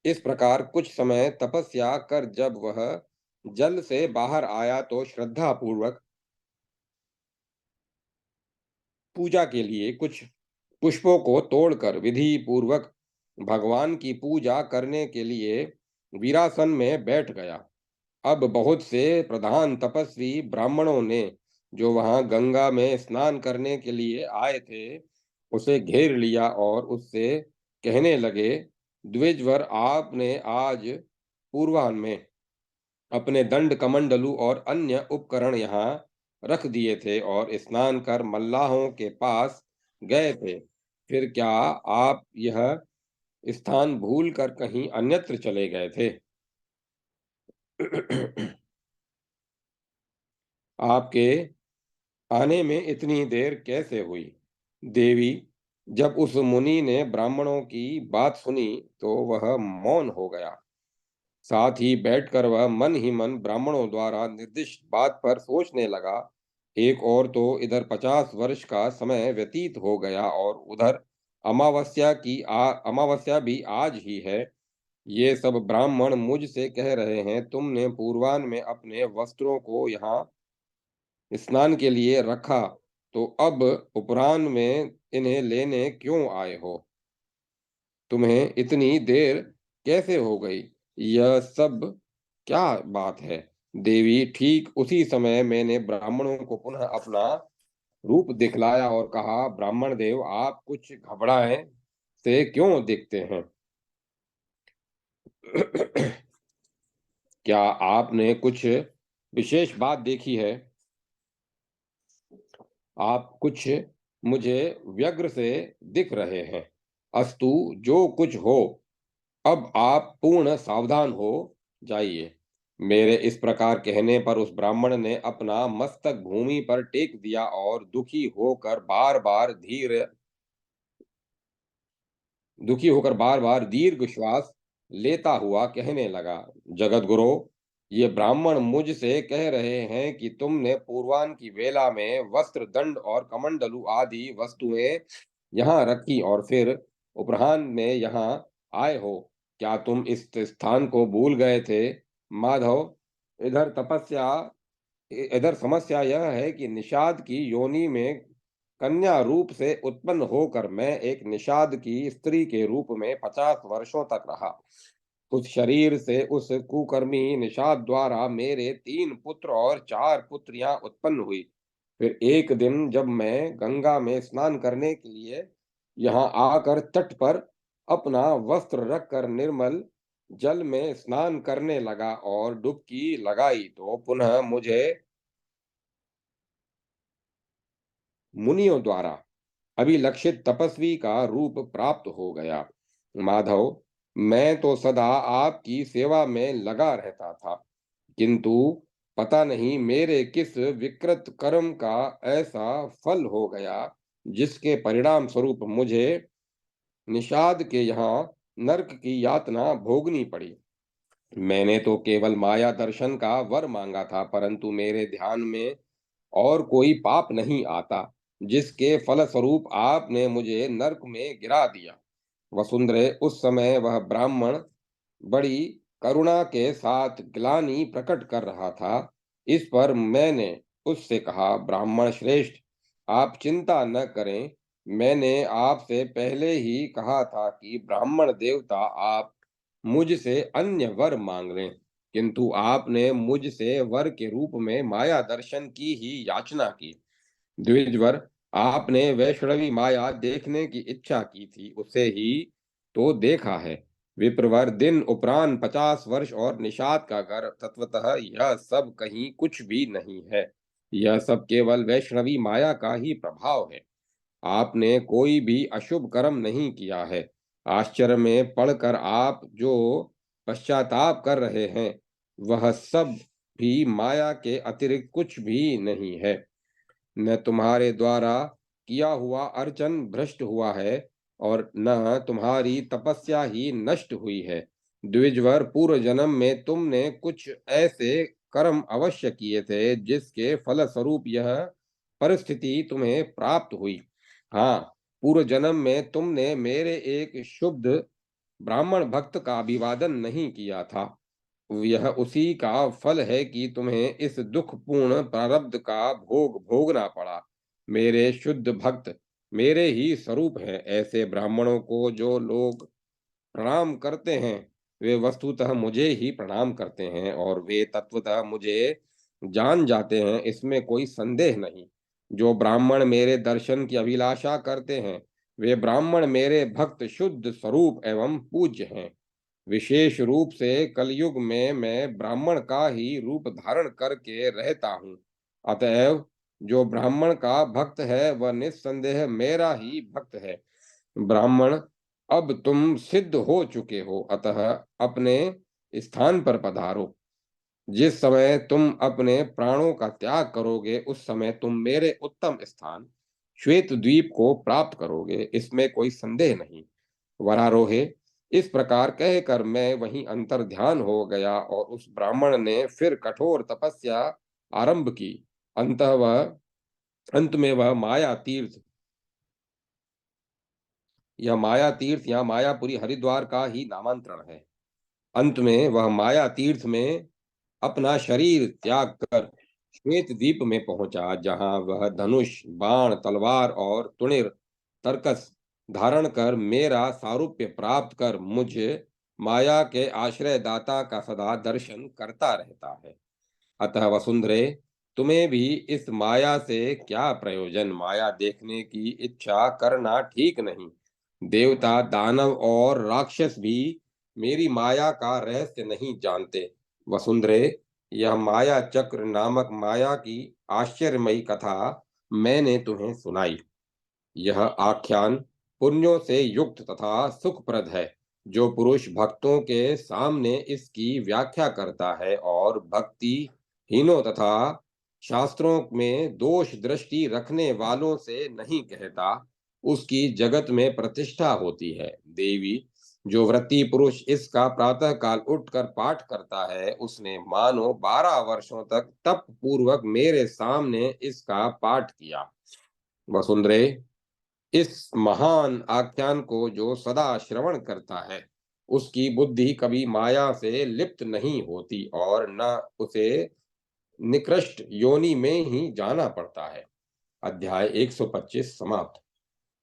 इस प्रकार कुछ समय तपस्या कर जब वह जल से बाहर आया तो श्रद्धा पूर्वक पूजा के लिए कुछ पुष्पों को तोड़कर विधि पूर्वक भगवान की पूजा करने के लिए वीरासन में बैठ गया। अब बहुत से प्रधान तपस्वी ब्राह्मणों ने, जो वहां गंगा में स्नान करने के लिए आए थे, उसे घेर लिया और उससे कहने लगे, द्विजवर, आपने आज पूर्वाह्न में अपने दंड कमंडलू और अन्य उपकरण यहाँ रख दिए थे और स्नान कर मल्लाहों के पास गए थे। फिर क्या आप यह स्थान भूल कर कहीं अन्यत्र चले गए थे? आपके आने में इतनी देर कैसे हुई? देवी, जब उस मुनि ने ब्राह्मणों की बात सुनी तो वह मौन हो गया। साथ ही बैठकर वह मन ही मन ब्राह्मणों द्वारा निर्दिष्ट बात पर सोचने लगा। एक और तो इधर 50 वर्ष का समय व्यतीत हो गया और उधर अमावस्या भी आज ही है। ये सब ब्राह्मण मुझसे कह रहे हैं, तुमने पूर्वाह्न में अपने वस्त्रों को यहाँ स्नान के लिए रखा, तो अब उपराह्न में इन्हें लेने क्यों आए हो? तुम्हें इतनी देर कैसे हो गई? यह सब क्या बात है? देवी, ठीक उसी समय मैंने ब्राह्मणों को पुनः अपना रूप दिखलाया और कहा, ब्राह्मण देव, आप कुछ घबराए से क्यों दिखते हैं? क्या आपने कुछ विशेष बात देखी है? आप कुछ मुझे व्यग्र से दिख रहे हैं। अस्तु, जो कुछ हो, अब आप पूर्ण सावधान हो जाइए। मेरे इस प्रकार कहने पर उस ब्राह्मण ने अपना मस्तक भूमि पर टेक दिया और दुखी होकर बार बार दीर्घ श्वास लेता हुआ कहने लगा, जगत गुरु, ये ब्राह्मण मुझसे कह रहे हैं कि तुमने पूर्वाह्न की वेला में वस्त्र, दंड और कमंडलू आदि वस्तुएं यहाँ रखी और फिर उपराह्न में यहाँ आए हो। क्या तुम इस स्थान को भूल गए थे? माधव, इधर तपस्या इधर समस्या यह है कि निषाद की योनि में कन्या रूप से उत्पन्न होकर मैं एक निषाद की स्त्री के रूप में 50 वर्षों तक रहा। उस शरीर से उस कुकर्मी निषाद द्वारा मेरे 3 पुत्र और 4 पुत्रियां उत्पन्न हुई। फिर एक दिन जब मैं गंगा में स्नान करने के लिए यहाँ आकर तट पर अपना वस्त्र रखकर निर्मल जल में स्नान करने लगा और डुबकी लगाई, तो पुनः मुझे मुनियों द्वारा अभिलक्षित तपस्वी का रूप प्राप्त हो गया। माधव, मैं तो सदा आपकी सेवा में लगा रहता था, किंतु पता नहीं मेरे किस विकृत कर्म का ऐसा फल हो गया, जिसके परिणाम स्वरूप मुझे निषाद के यहाँ नरक की यातना भोगनी पड़ी। मैंने तो केवल माया दर्शन का वर मांगा था, परंतु मेरे ध्यान में और कोई पाप नहीं आता, जिसके फलस्वरूप आपने मुझे नरक में गिरा दिया। वसुंधरे, उस समय वह ब्राह्मण बड़ी करुणा के साथ ग्लानि प्रकट कर रहा था। इस पर मैंने उससे कहा, ब्राह्मण श्रेष्ठ, आप चिंता न करें। मैंने आपसे पहले ही कहा था कि ब्राह्मण देवता, आप मुझसे अन्य वर मांग लें, किंतु आपने मुझसे वर के रूप में माया दर्शन की ही याचना की। द्विजवर, आपने वैष्णवी माया देखने की इच्छा की थी, उसे ही तो देखा है। विप्रवर, दिन उपरांत 50 वर्ष और निषाद का घर, तत्वतः यह सब कहीं कुछ भी नहीं है। यह सब केवल वैष्णवी माया का ही प्रभाव है। आपने कोई भी अशुभ कर्म नहीं किया है। आश्चर्य में पड़कर आप जो पश्चाताप कर रहे हैं, वह सब भी माया के अतिरिक्त कुछ भी नहीं है। न तुम्हारे द्वारा किया हुआ अर्चन भ्रष्ट हुआ है और न तुम्हारी तपस्या ही नष्ट हुई है। द्विजवर, पूर्व जन्म में तुमने कुछ ऐसे कर्म अवश्य किए थे, जिसके फलस्वरूप यह परिस्थिति तुम्हें प्राप्त हुई। हाँ, पूर्व जन्म में तुमने मेरे एक शुद्ध ब्राह्मण भक्त का अभिवादन नहीं किया था। यह उसी का फल है कि तुम्हें इस दुखपूर्ण प्रारब्ध का भोग भोगना पड़ा। मेरे शुद्ध भक्त मेरे ही स्वरूप हैं। ऐसे ब्राह्मणों को जो लोग प्रणाम करते हैं, वे वस्तुतः मुझे ही प्रणाम करते हैं और वे तत्वतः मुझे जान जाते हैं, इसमें कोई संदेह नहीं। जो ब्राह्मण मेरे दर्शन की अभिलाषा करते हैं, वे ब्राह्मण मेरे भक्त शुद्ध स्वरूप एवं पूज्य हैं। विशेष रूप से कलयुग में मैं ब्राह्मण का ही रूप धारण करके रहता हूँ। अतएव जो ब्राह्मण का भक्त है वह निस्संदेह मेरा ही भक्त है। ब्राह्मण, अब तुम सिद्ध हो चुके हो, अतः अपने स्थान पर पधारो। जिस समय तुम अपने प्राणों का त्याग करोगे उस समय तुम मेरे उत्तम स्थान श्वेत द्वीप को प्राप्त करोगे, इसमें कोई संदेह नहीं। वरारोहे, इस प्रकार कहकर मैं वहीं अंतर ध्यान हो गया और उस ब्राह्मण ने फिर कठोर तपस्या आरंभ की। अंत में वह माया तीर्थ यह माया तीर्थ या मायापुरी हरिद्वार का ही नामांतरण है। अंत में वह माया तीर्थ में अपना शरीर त्याग कर श्वेत द्वीप में पहुंचा, जहां वह धनुष, बाण, तलवार और तुणिर तरकस धारण कर मेरा सारूप्य प्राप्त कर मुझे माया के आश्रयदाता का सदा दर्शन करता रहता है। अतः वसुंधरे, तुम्हें भी इस माया से क्या प्रयोजन? माया देखने की इच्छा करना ठीक नहीं। देवता, दानव और राक्षस भी मेरी माया का रहस्य नहीं जानते। वसुंधरे, यह माया चक्र नामक माया की आश्चर्यमयी कथा मैंने तुम्हें सुनाई। यह आख्यान पुण्यों से युक्त तथा सुखप्रद है। जो पुरुष भक्तों के सामने इसकी व्याख्या करता है और भक्ति हीनों तथा शास्त्रों में दोष दृष्टि रखने वालों से नहीं कहता, उसकी जगत में प्रतिष्ठा होती है। देवी, जो व्रती पुरुष इसका प्रातः काल उठकर पाठ करता है, उसने मानो 12 वर्षों तक तप पूर्वक मेरे सामने इसका पाठ किया। वसुंधरे, इस महान आख्यान को जो सदा श्रवण करता है, उसकी बुद्धि कभी माया से लिप्त नहीं होती और न उसे निकृष्ट योनि में ही जाना पड़ता है। अध्याय 125 समाप्त।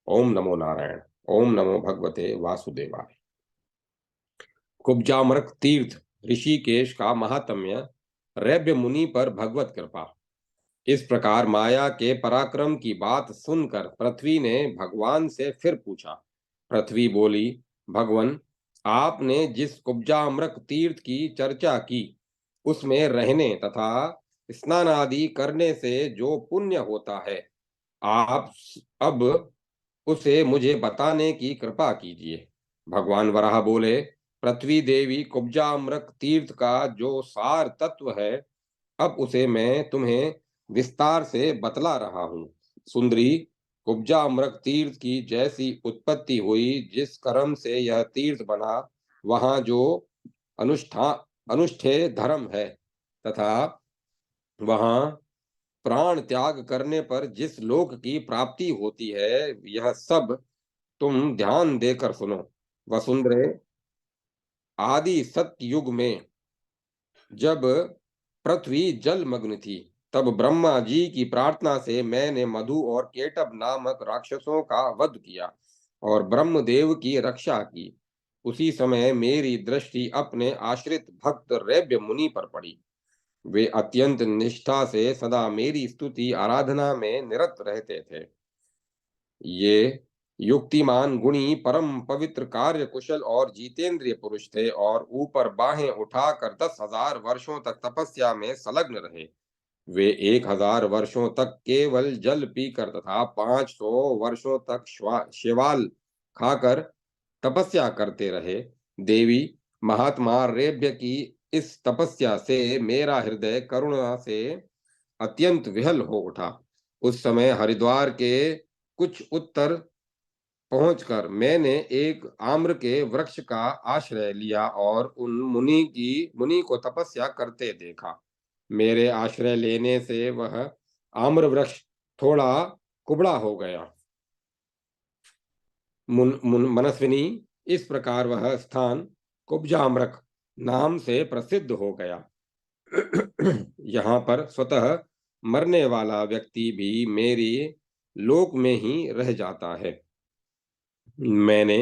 ओम नमो नारायण। ओम नमो भगवते वासुदेवाय। कुब्जामृक तीर्थ ऋषिकेश का महात्म्य। रैब्य मुनि पर भगवत कृपा। इस प्रकार माया के पराक्रम की बात सुनकर पृथ्वी ने भगवान से फिर पूछा। पृथ्वी बोली, भगवन, आपने जिस कुब्जामृक तीर्थ की चर्चा की, उसमें रहने तथा स्नान आदि करने से जो पुण्य होता है, आप अब उसे मुझे बताने की कृपा कीजिए। भगवान वराह बोले, पृथ्वी देवी, कुब्जामृक तीर्थ का जो सार तत्व है, अब उसे मैं तुम्हें विस्तार से बतला रहा हूँ। सुंदरी, कुब्जा अमृत तीर्थ की जैसी उत्पत्ति हुई, जिस कर्म से यह तीर्थ बना, वहां जो अनुष्ठेय धर्म है तथा वहां प्राण त्याग करने पर जिस लोक की प्राप्ति होती है, यह सब तुम ध्यान देकर सुनो। वसुंधरे, आदि सत्य युग में जब पृथ्वी जलमग्न थी, तब ब्रह्मा जी की प्रार्थना से मैंने मधु और केटभ नामक राक्षसों का वध किया और ब्रह्मदेव की रक्षा की। उसी समय मेरी दृष्टि अपने आश्रित भक्त रैब्य मुनि पर पड़ी। वे अत्यंत निष्ठा से सदा मेरी स्तुति आराधना में निरत रहते थे। ये युक्तिमान, गुणी, परम पवित्र, कार्य कुशल और जितेंद्रिय पुरुष थे और ऊपर बाहें उठाकर 10,000 वर्षों तक तपस्या में संलग्न रहे। वे 1,000 वर्षों तक केवल जल पीकर तथा 500 वर्षों तक शैवाल खाकर तपस्या करते रहे। देवी, महात्मा रेभ्य की इस तपस्या से मेरा हृदय करुणा से अत्यंत विहल हो उठा। उस समय हरिद्वार के कुछ उत्तर पहुंचकर मैंने एक आम्र के वृक्ष का आश्रय लिया और उन मुनि को तपस्या करते देखा। मेरे आश्रय लेने से वह आम्र वृक्ष थोड़ा कुबड़ा हो गया। मनस्विनी, इस प्रकार वह स्थान कुब्जाम्रक नाम से प्रसिद्ध हो गया। यहाँ पर स्वतः मरने वाला व्यक्ति भी मेरी लोक में ही रह जाता है। मैंने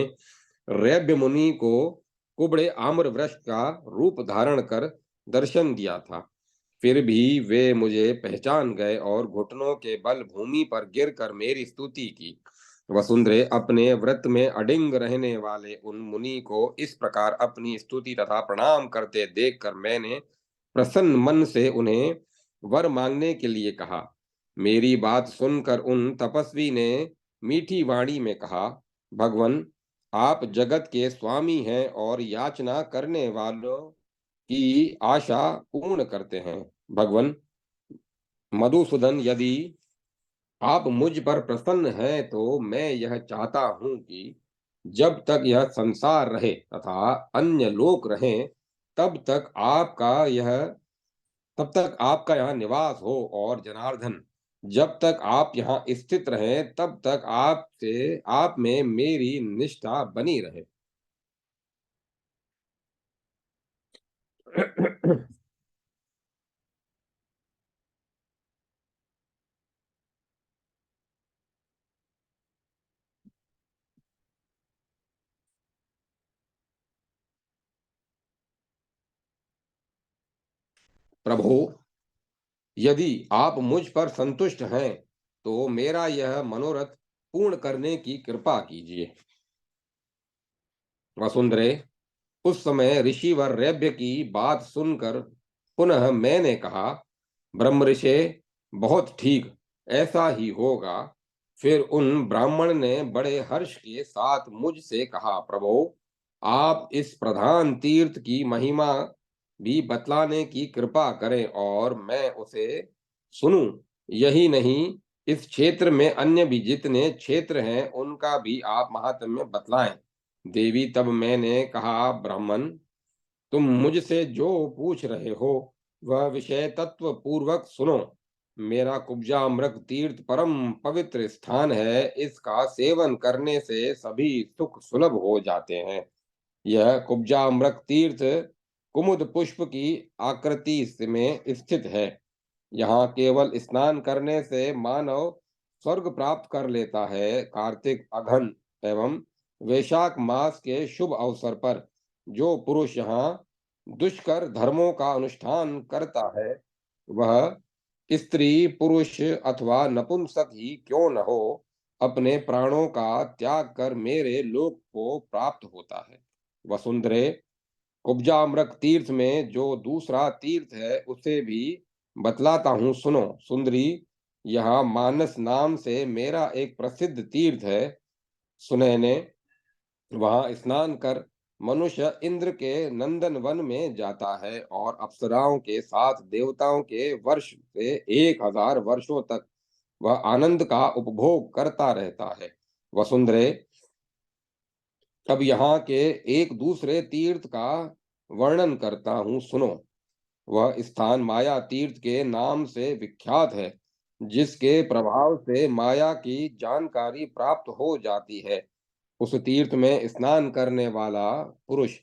रैब्य मुनि को कुबड़े आम्र वृक्ष का रूप धारण कर दर्शन दिया था। फिर भी वे मुझे पहचान गए और घुटनों के बल भूमि पर गिरकर मेरी स्तुति की। वसुंधरे अपने व्रत में अडिंग रहने वाले उन मुनि को इस प्रकार अपनी स्तुति तथा प्रणाम करते देखकर मैंने प्रसन्न मन से उन्हें वर मांगने के लिए कहा। मेरी बात सुनकर उन तपस्वी ने मीठी वाणी में कहा, भगवन, आप जगत के स्वामी हैं और याचना करने वालों की आशा पूर्ण करते हैं। भगवन मधुसूदन, यदि आप मुझ पर प्रसन्न हैं तो मैं यह चाहता हूं कि जब तक यह संसार रहे तथा अन्य लोक रहें, तब तक आपका यह तब तक आपका यहाँ निवास हो, और जनार्दन, जब तक आप यहाँ स्थित रहें तब तक आप में मेरी निष्ठा बनी रहे। प्रभु, यदि आप मुझ पर संतुष्ट हैं तो मेरा यह मनोरथ पूर्ण करने की कृपा कीजिए। वसुंधरे, उस समय ऋषिवर रैभ्य की बात सुनकर पुनः मैंने कहा, ब्रह्मऋषे, बहुत ठीक, ऐसा ही होगा। फिर उन ब्राह्मण ने बड़े हर्ष के साथ मुझसे कहा, प्रभु, आप इस प्रधान तीर्थ की महिमा भी बतलाने की कृपा करें और मैं उसे सुनूं। यही नहीं, इस क्षेत्र में अन्य भी जितने क्षेत्र हैं उनका भी आप महात्म्य बतलाएं। देवी, तब मैंने कहा, ब्राह्मण, तुम मुझसे जो पूछ रहे हो वह विषय तत्व पूर्वक सुनो। मेरा कुब्जामृग तीर्थ परम पवित्र स्थान है। इसका सेवन करने से सभी सुख सुलभ हो जाते हैं। यह कुब्जामृग तीर्थ कुमुद पुष्प की आकृति में स्थित है। यहाँ केवल स्नान करने से मानव स्वर्ग प्राप्त कर लेता है। कार्तिक, अघन एवं वैशाख मास के शुभ अवसर पर जो पुरुष यहाँ दुष्कर धर्मों का अनुष्ठान करता है, वह स्त्री, पुरुष अथवा नपुंसक ही क्यों न हो, अपने प्राणों का त्याग कर मेरे लोक को प्राप्त होता है। वसुंधरे, कुब्जामृग तीर्थ में जो दूसरा तीर्थ है उसे भी बतलाता हूँ, सुनो। सुंदरी, यहाँ मानस नाम से मेरा एक प्रसिद्ध तीर्थ है। सुनैने, वहां स्नान कर मनुष्य इंद्र के नंदन वन में जाता है और अप्सराओं के साथ देवताओं के वर्ष से 1000 वर्षों तक वह आनंद का उपभोग करता रहता है। वसुंधरे, अब यहाँ के एक दूसरे तीर्थ का वर्णन करता हूँ, सुनो। वह स्थान माया तीर्थ के नाम से विख्यात है, जिसके प्रभाव से माया की जानकारी प्राप्त हो जाती है। उस तीर्थ में स्नान करने वाला पुरुष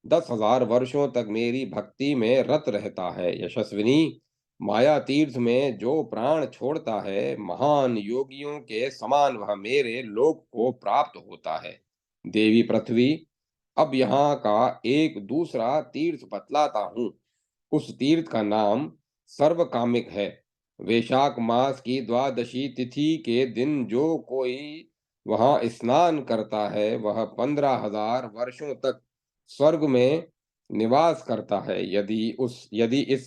10,000 वर्षों तक मेरी भक्ति में रत रहता है। यशस्विनी, माया तीर्थ में जो प्राण छोड़ता है, महान योगियों के समान वह मेरे लोक को प्राप्त होता है। देवी पृथ्वी, अब यहाँ का एक दूसरा तीर्थ बतलाता हूँ। उस तीर्थ का नाम सर्वकामिक है। वैशाख मास की द्वादशी तिथि के दिन जो कोई वहां स्नान करता है, वह 15,000 वर्षों तक स्वर्ग में निवास करता है। यदि इस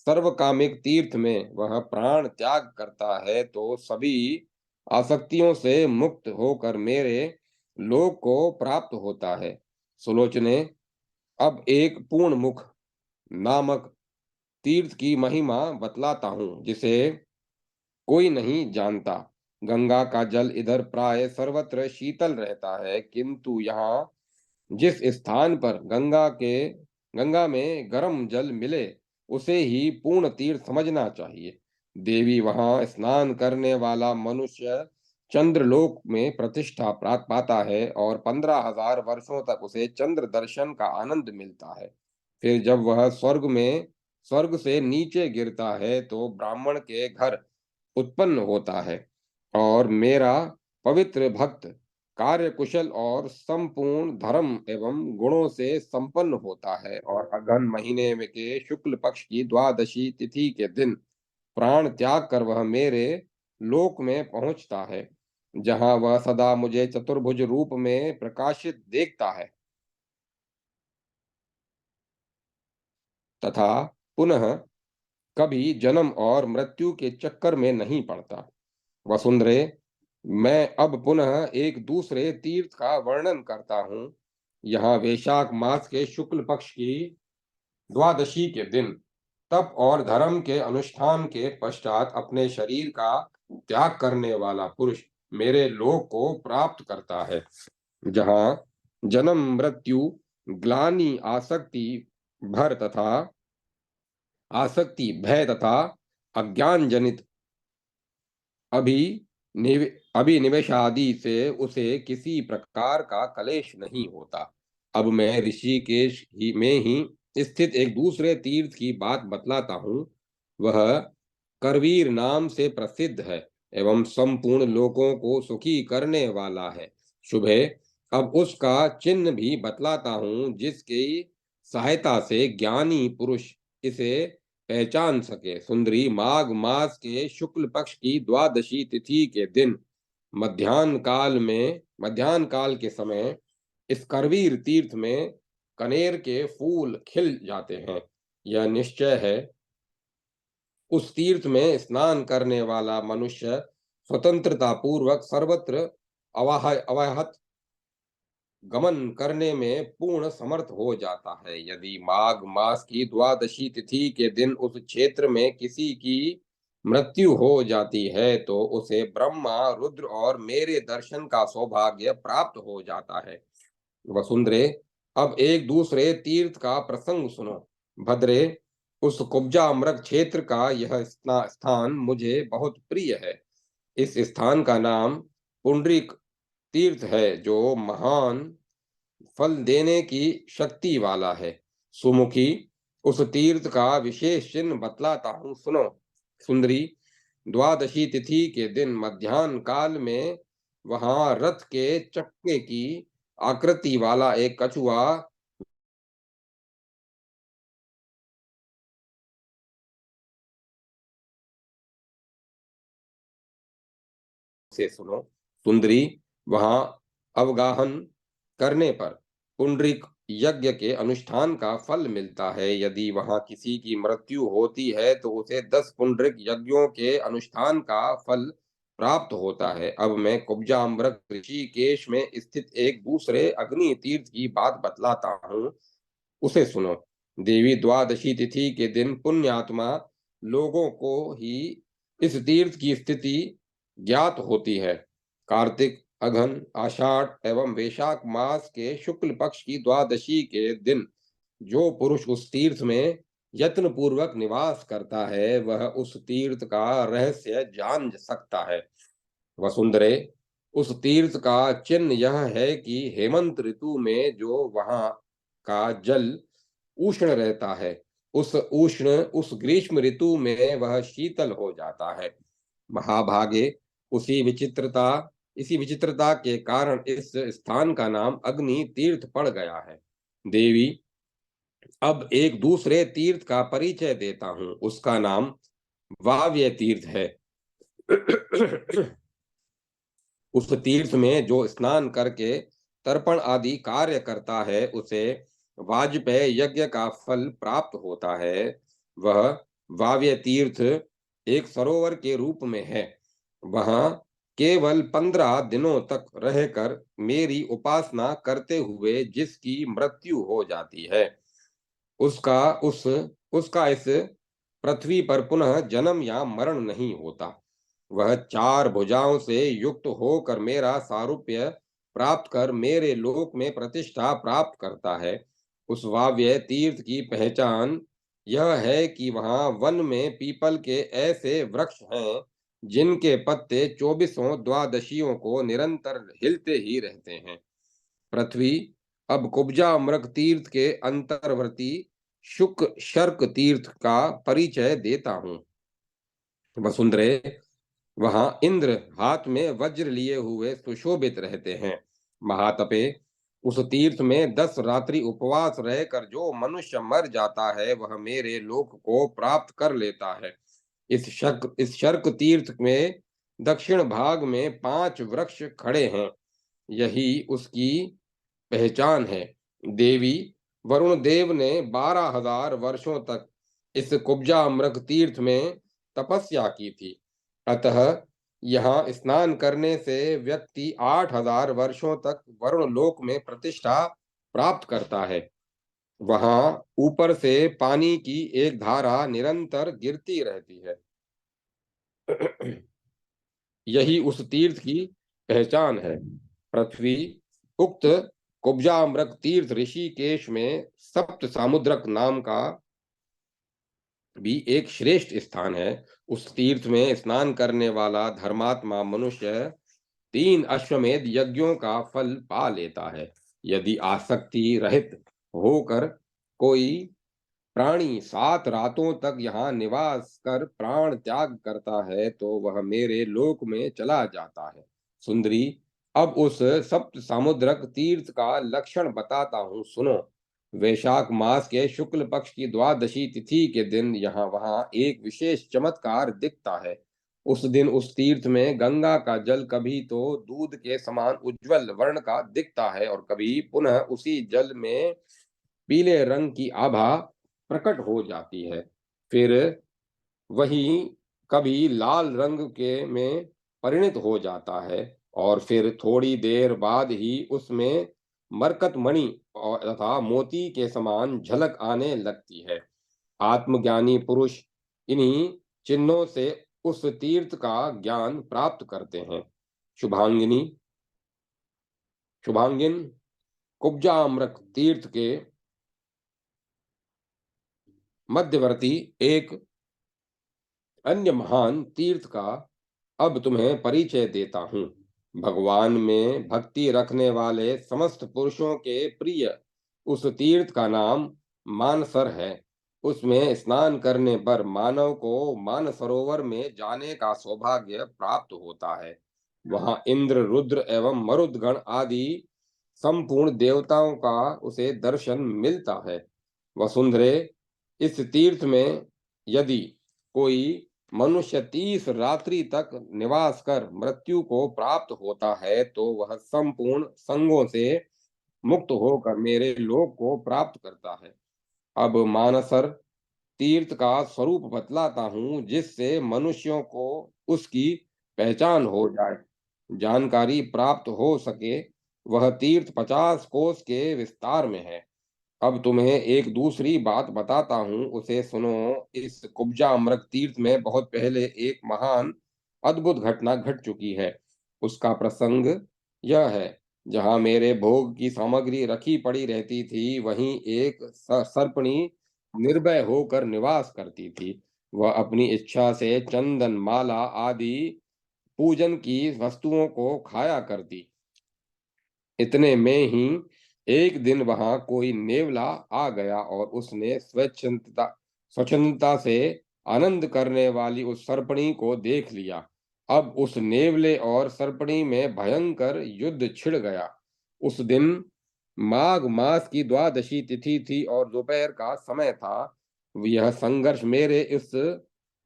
सर्वकामिक तीर्थ में वह प्राण त्याग करता है तो सभी आसक्तियों से मुक्त होकर मेरे लोक को प्राप्त होता है। सुलोचने, अब एक पूर्ण मुख नामक तीर्थ की महिमा बतलाता हूँ, जिसे कोई नहीं जानता। गंगा का जल इधर प्राय सर्वत्र शीतल रहता है, किंतु यहाँ जिस स्थान पर गंगा में गर्म जल मिले, उसे ही पूर्ण तीर्थ समझना चाहिए। देवी, वहां स्नान करने वाला मनुष्य चंद्रलोक में प्रतिष्ठा प्राप्त पाता है और 15,000 वर्षों तक उसे चंद्र दर्शन का आनंद मिलता है। फिर जब वह स्वर्ग से नीचे गिरता है तो ब्राह्मण के घर उत्पन्न होता है और मेरा पवित्र भक्त कार्य कुशल और संपूर्ण धर्म एवं गुणों से संपन्न होता है, और अगहन महीने में के शुक्ल पक्ष की द्वादशी तिथि के दिन प्राण त्याग कर वह मेरे लोक में पहुंचता है। जहां वह सदा मुझे चतुर्भुज रूप में प्रकाशित देखता है, तथा पुनः कभी जन्म और मृत्यु के चक्कर में नहीं पड़ता। वसुंधरे, मैं अब पुनः एक दूसरे तीर्थ का वर्णन करता हूँ। यहाँ वैशाख मास के शुक्ल पक्ष की द्वादशी के दिन तप और धर्म के अनुष्ठान के पश्चात अपने शरीर का त्याग करने वाला पुरुष मेरे लोक को प्राप्त करता है, जहाँ जन्म मृत्यु ग्लानि आसक्ति भर तथा आसक्ति भय तथा अज्ञान जनित अभिनिवेश आदि से उसे किसी प्रकार का कलेश नहीं होता। अब मैं ऋषिकेश ही में ही स्थित एक दूसरे तीर्थ की बात बतलाता हूँ। वह करवीर नाम से प्रसिद्ध है एवं संपूर्ण लोगों को सुखी करने वाला है। शुभे, अब उसका चिन्ह भी बतलाता हूँ, जिसकी सहायता से ज्ञानी पुरुष इसे पहचान सके। सुंदरी, माघ मास के शुक्ल पक्ष की द्वादशी तिथि के दिन मध्याह्न काल के समय इस करवीर तीर्थ में कनेर के फूल खिल जाते हैं। यह निश्चय है, उस तीर्थ में स्नान करने वाला मनुष्य स्वतंत्रता पूर्वक सर्वत्र अवाहत गमन करने में पूर्ण समर्थ हो जाता है। यदि माघ मास की द्वादशी तिथि के दिन उस क्षेत्र में किसी की मृत्यु हो जाती है, तो उसे ब्रह्मा, रुद्र और मेरे दर्शन का सौभाग्य प्राप्त हो जाता है। वसुंधरे, अब एक दूसरे तीर्थ का प्रसंग सुनो। भद्रे, उस कुब्जा मृग क्षेत्र का यह स्थान मुझे बहुत प्रिय है। इस स्थान का नाम पुंडरीक तीर्थ है, जो महान फल देने की शक्ति वाला है। सुमुखी, उस तीर्थ का विशेष चिन्ह बतलाता हूँ, सुनो। सुंदरी, द्वादशी तिथि के दिन मध्याह्न काल में वहां रथ के चक्के की आकृति वाला एक कछुआ से सुनो। सुंदरी, वहां अवगाहन करने पर पुंडरीक यज्ञ के अनुष्ठान का फल मिलता है। यदि वहां किसी की मृत्यु होती है, तो उसे 10 पुंडरीक यज्ञों के अनुष्ठान का फल प्राप्त होता है। अब मैं कुब्जा अमृत ऋषिकेश में स्थित एक दूसरे अग्नि तीर्थ की बात बतलाता हूँ, उसे सुनो। देवी द्वादशी तिथि के दिन पुण्यात्मा लोगों को ही इस तीर्थ की स्थिति ज्ञात होती है। कार्तिक, अघन, आषाढ़ एवं वैशाख मास के शुक्ल पक्ष की द्वादशी के दिन जो पुरुष उस तीर्थ में यत्न पूर्वक निवास करता है, वह उस तीर्थ का रहस्य जान सकता है। वसुंधरे, उस तीर्थ का चिन्ह यह है कि हेमंत ऋतु में जो वहां का जल उष्ण रहता है, उस ग्रीष्म ऋतु में वह शीतल हो जाता है। महाभागे, उसी विचित्रता इसी विचित्रता के कारण इस स्थान का नाम अग्नि तीर्थ पड़ गया है। देवी, अब एक दूसरे तीर्थ का परिचय देता हूं, उसका नाम वाव्य तीर्थ है। उस तीर्थ में जो स्नान करके तर्पण आदि कार्य करता है, उसे वाजपेय यज्ञ का फल प्राप्त होता है। वह वाव्य तीर्थ एक सरोवर के रूप में है। वहां केवल 15 दिनों तक रहकर मेरी उपासना करते हुए जिसकी मृत्यु हो जाती है, उसका उस उसका इस पृथ्वी पर पुनः जन्म या मरण नहीं होता। वह 4 भुजाओं से युक्त होकर मेरा सारूप्य प्राप्त कर मेरे लोक में प्रतिष्ठा प्राप्त करता है। उस वाव्य तीर्थ की पहचान यह है कि वहां वन में पीपल के ऐसे वृक्ष हैं, जिनके पत्ते 24 द्वादशियों को निरंतर हिलते ही रहते हैं। पृथ्वी, अब कुब्जा मृग तीर्थ के अंतर्वर्ती शुक शर्क तीर्थ का परिचय देता हूँ। वसुंधरे, वहां इंद्र हाथ में वज्र लिए हुए सुशोभित रहते हैं। महातपे, उस तीर्थ में 10 रात्रि उपवास रहकर जो मनुष्य मर जाता है, वह मेरे लोक को प्राप्त कर लेता है। इस शर्क तीर्थ में दक्षिण भाग में 5 वृक्ष खड़े हैं, यही उसकी पहचान है। देवी वरुण देव ने 12,000 वर्षों तक इस कुब्जा अमृत तीर्थ में तपस्या की थी। अतः यहाँ स्नान करने से व्यक्ति 8,000 वर्षों तक वरुण लोक में प्रतिष्ठा प्राप्त करता है। वहां ऊपर से पानी की एक धारा निरंतर गिरती रहती है। यही उस तीर्थ की पहचान है। पृथ्वी उक्त कुब्जाम्रक तीर्थ ऋषिकेश में सप्त सामुद्रक नाम का भी एक श्रेष्ठ स्थान है। उस तीर्थ में स्नान करने वाला धर्मात्मा मनुष्य 3 अश्वमेध यज्ञों का फल पा लेता है। यदि आसक्ति रहित होकर कोई प्राणी 7 रातों तक यहाँ निवास कर प्राण त्याग करता है तो वह मेरे लोक में चला जाता है। सुंदरी, अब उस सप्त सामुद्रक तीर्थ का लक्षण बताता हूँ, सुनो। वैशाख मास के शुक्ल पक्ष की द्वादशी तिथि के दिन यहाँ वहाँ एक विशेष चमत्कार दिखता है। उस दिन उस तीर्थ में गंगा का जल कभी तो दूध के समान उज्जवल वर्ण का दिखता है और कभी पुनः उसी जल में पीले रंग की आभा प्रकट हो जाती है। फिर वही कभी लाल रंग के में परिणत हो जाता है और फिर थोड़ी देर बाद ही उसमें मरकत मणि और तथा मोती के समान झलक आने लगती है। आत्मज्ञानी पुरुष इन्हीं चिन्हों से उस तीर्थ का ज्ञान प्राप्त करते हैं। शुभांगिनी शुभांगिन कुब्जाम्रक तीर्थ के मध्यवर्ती एक अन्य महान तीर्थ का अब तुम्हें परिचय देता हूँ। भगवान में भक्ति रखने वाले समस्त पुरुषों के प्रिय उस तीर्थ का नाम मानसर है। उसमें स्नान करने पर मानव को मानसरोवर में जाने का सौभाग्य प्राप्त होता है। वहां इंद्र, रुद्र एवं मरुदगण आदि संपूर्ण देवताओं का उसे दर्शन मिलता है। वसुंधरे, इस तीर्थ में यदि कोई मनुष्य 30 रात्रि तक निवास कर मृत्यु को प्राप्त होता है तो वह संपूर्ण संगों से मुक्त होकर मेरे लोक को प्राप्त करता है। अब मानसर तीर्थ का स्वरूप बतलाता हूँ, जिससे मनुष्यों को उसकी पहचान हो जाए, जानकारी प्राप्त हो सके। वह तीर्थ 50 कोस के विस्तार में है। अब तुम्हें एक दूसरी बात बताता हूँ, उसे सुनो। इस कुब्जा अमृत तीर्थ में बहुत पहले एक महान अद्भुत घटना घट चुकी है। उसका प्रसंग यह है, जहाँ मेरे भोग की सामग्री रखी पड़ी रहती थी वहीं एक सर्पणी निर्भय होकर निवास करती थी। वह अपनी इच्छा से चंदन, माला आदि पूजन की वस्तुओं को खाया करती। इतने में ही एक दिन वहां कोई नेवला आ गया और उसने स्वच्छंदता से आनंद करने वाली उस सर्पणी को देख लिया। अब उस नेवले और सर्पणी में भयंकर युद्ध छिड़ गया। उस दिन माघ मास की द्वादशी तिथि थी और दोपहर का समय था। यह संघर्ष मेरे इस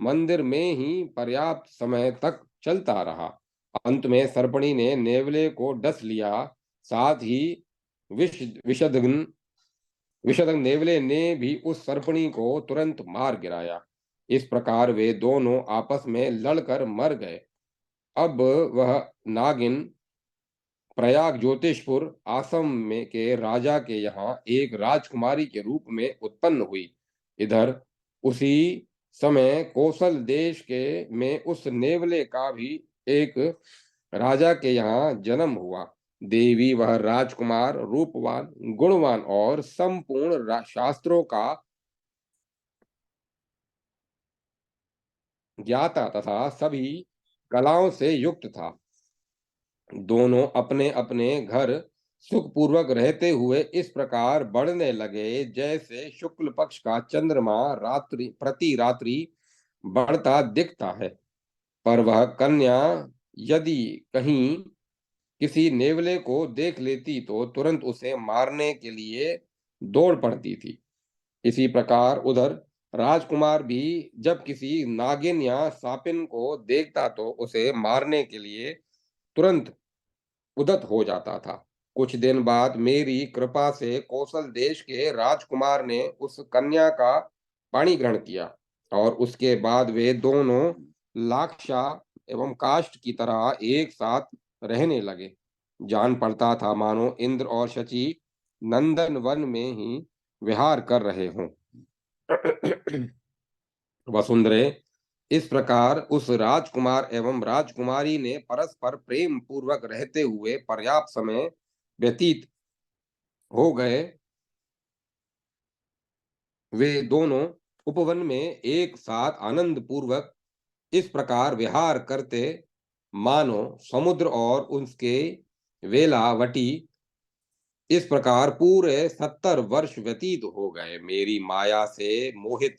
मंदिर में ही पर्याप्त समय तक चलता रहा। अंत में सर्पणी ने नेवले को डस लिया। साथ ही विष विषदग्न विषदग्न नेवले ने भी उस सर्पणी को तुरंत मार गिराया। इस प्रकार वे दोनों आपस में लड़कर मर गए। अब वह नागिन प्रयाग ज्योतिषपुर आसम में के राजा के यहाँ एक राजकुमारी के रूप में उत्पन्न हुई। इधर उसी समय कौशल देश के में उस नेवले का भी एक राजा के यहाँ जन्म हुआ। देवी, वह राजकुमार रूपवान, गुणवान और संपूर्ण शास्त्रों का ज्ञाता तथा सभी कलाओं से युक्त था। दोनों अपने अपने घर सुखपूर्वक रहते हुए इस प्रकार बढ़ने लगे, जैसे शुक्ल पक्ष का चंद्रमा रात्रि प्रति रात्रि बढ़ता दिखता है। पर वह कन्या यदि कहीं किसी नेवले को देख लेती तो तुरंत उसे मारने के लिए दौड़ पड़ती थी। इसी प्रकार उधर राजकुमार भी जब किसी नागिन या सापिन को देखता तो उसे मारने के लिए तुरंत उद्यत हो जाता था। कुछ दिन बाद मेरी कृपा से कौशल देश के राजकुमार ने उस कन्या का पाणी ग्रहण किया और उसके बाद वे दोनों लाक्षा एवं काष्ठ की तरह एक साथ रहने लगे। जान पड़ता था मानो इंद्र और शची नंदन वन में ही विहार कर रहे हों। वसुंधरे, इस प्रकार उस राजकुमार एवं राजकुमारी ने परस्पर प्रेम पूर्वक रहते हुए पर्याप्त समय व्यतीत हो गए। वे दोनों उपवन में एक साथ आनंद पूर्वक इस प्रकार विहार करते मानो समुद्र और उसके वेलावटी। इस प्रकार पूरे 70 वर्ष व्यतीत हो गए। मेरी माया से मोहित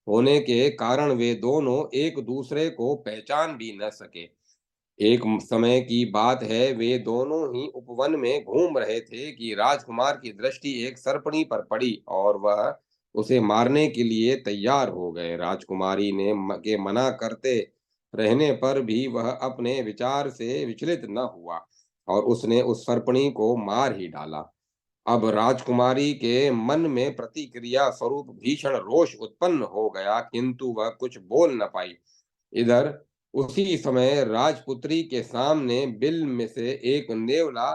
होने के कारण वे दोनों एक दूसरे को पहचान भी न सके। एक समय की बात है, वे दोनों ही उपवन में घूम रहे थे कि राजकुमार की दृष्टि एक सर्पणी पर पड़ी और वह उसे मारने के लिए तैयार हो गए। राजकुमारी ने के मना करते रहने पर भी वह अपने विचार से विचलित न हुआ और उसने उस सर्पणी को मार ही डाला। अब राजकुमारी के मन में प्रतिक्रिया स्वरूप भीषण रोष उत्पन्न हो गया, किंतु वह कुछ बोल न पाई। इधर उसी समय राजपुत्री के सामने बिल में से एक नेवला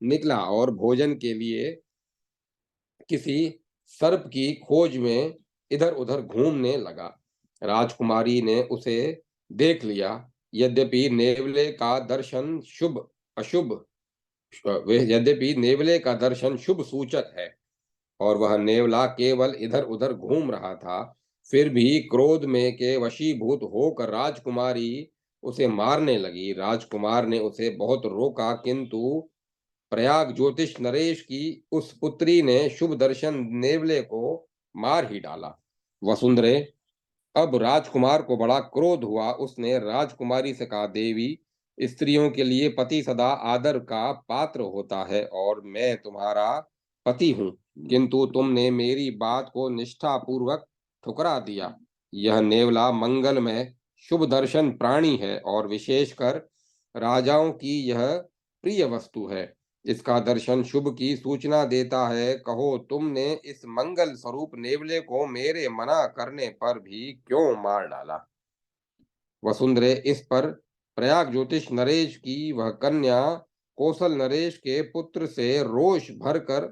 निकला और भोजन के लिए किसी सर्प की खोज में इधर उधर घूमने लगा। राजकुमारी ने उसे देख लिया। यद्यपि नेवले का दर्शन शुभ अशुभ यद्यपि नेवले का दर्शन शुभ सूचक है और वह नेवला केवल इधर उधर घूम रहा था, फिर भी क्रोध में के वशीभूत होकर राजकुमारी उसे मारने लगी। राजकुमार ने उसे बहुत रोका, किंतु प्रयाग ज्योतिष नरेश की उस पुत्री ने शुभ दर्शन नेवले को मार ही डाला। वसुंधरे, अब राजकुमार को बड़ा क्रोध हुआ। उसने राजकुमारी से कहा, देवी, स्त्रियों के लिए पति सदा आदर का पात्र होता है और मैं तुम्हारा पति हूँ, किंतु तुमने मेरी बात को निष्ठा पूर्वक ठुकरा दिया। यह नेवला मंगलमय शुभ दर्शन प्राणी है और विशेषकर राजाओं की यह प्रिय वस्तु है। इसका दर्शन शुभ की सूचना देता है। कहो, तुमने इस मंगल स्वरूप नेवले को मेरे मना करने पर भी क्यों मार डाला? वसुंधरे, इस पर प्रयाग ज्योतिष नरेश की वह कन्या कौशल नरेश के पुत्र से रोष भरकर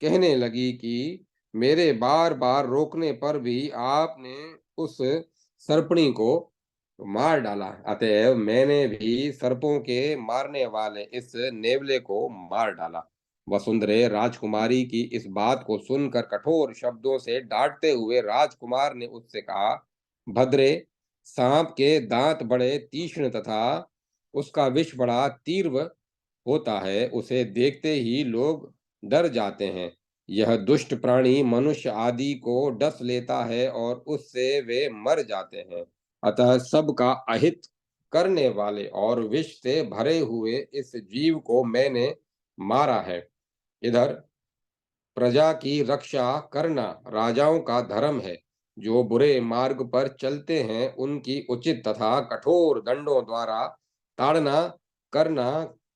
कहने लगी कि मेरे बार बार रोकने पर भी आपने उस सर्पणी को मार डाला, अतएव मैंने भी सर्पों के मारने वाले इस नेवले को मार डाला। वसुंधरे, राजकुमारी की इस बात को सुनकर कठोर शब्दों से डांटते हुए राजकुमार ने उससे कहा, भद्रे, सांप के दांत बड़े तीक्ष्ण तथा उसका विष बड़ा तीव्र होता है। उसे देखते ही लोग डर जाते हैं। यह दुष्ट प्राणी मनुष्य आदि को डस लेता है और उससे वे मर जाते हैं। अतः सबका अहित करने वाले और विष से भरे हुए इस जीव को मैंने मारा है। इधर प्रजा की रक्षा करना राजाओं का धर्म है। जो बुरे मार्ग पर चलते हैं उनकी उचित तथा कठोर दंडों द्वारा ताड़ना करना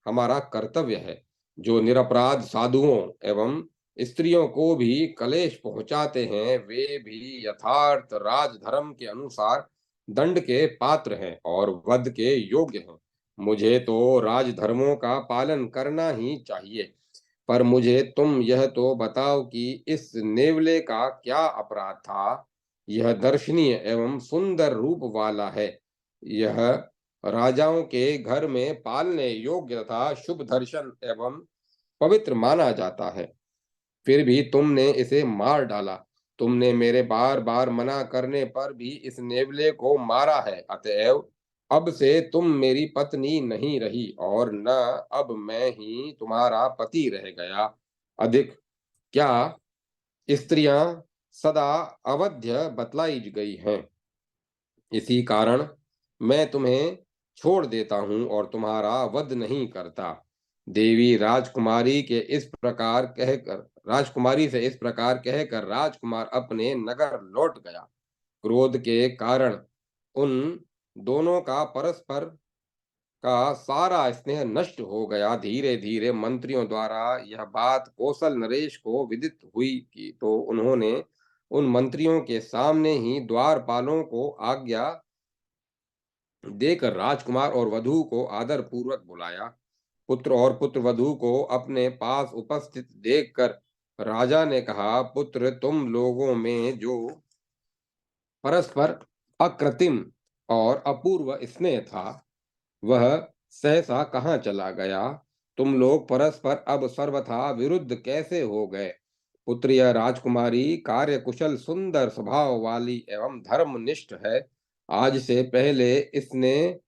हमारा कर्तव्य है। जो निरपराध साधुओं एवं स्त्रियों को भी कलेश पहुंचाते हैं, वे भी यथार्थ राजधर्म के अनुसार दंड के पात्र हैं और वध के योग्य हैं। मुझे तो राजधर्मों का पालन करना ही चाहिए, पर मुझे तुम यह तो बताओ कि इस नेवले का क्या अपराध था? यह दर्शनीय एवं सुंदर रूप वाला है। यह राजाओं के घर में पालने योग्य तथा शुभ दर्शन एवं पवित्र माना जाता है, फिर भी तुमने इसे मार डाला। तुमने मेरे बार बार मना करने पर भी इस नेवले को मारा है, अतएव अब से तुम मेरी पत्नी नहीं रही और न अब मैं ही तुम्हारा पति रह गया। अधिक क्या, स्त्रियां सदा अवध्य बतलाई गई हैं। इसी कारण मैं तुम्हें छोड़ देता हूं और तुम्हारा वध नहीं करता। देवी, राजकुमारी से इस प्रकार कहकर राजकुमार अपने नगर लौट गया। क्रोध के कारण उन दोनों का परस्पर का सारा स्नेह नष्ट हो गया। धीरे धीरे मंत्रियों द्वारा यह बात कौशल नरेश को विदित हुई कि तो उन्होंने उन मंत्रियों के सामने ही द्वारपालों को आज्ञा देकर राजकुमार और वधू को आदर पूर्वक बुलाया। पुत्र और पुत्र वधू को अपने पास उपस्थित देखकर राजा ने कहा, पुत्र, तुम लोगों में जो परस्पर अकृत्रिम और अपूर्व स्नेह था, वह सहसा कहाँ चला गया? तुम लोग परस्पर अब सर्वथा विरुद्ध कैसे हो गए? पुत्र, यह राजकुमारी कार्यकुशल, सुंदर स्वभाव वाली एवं धर्मनिष्ठ है। आज से पहले इसने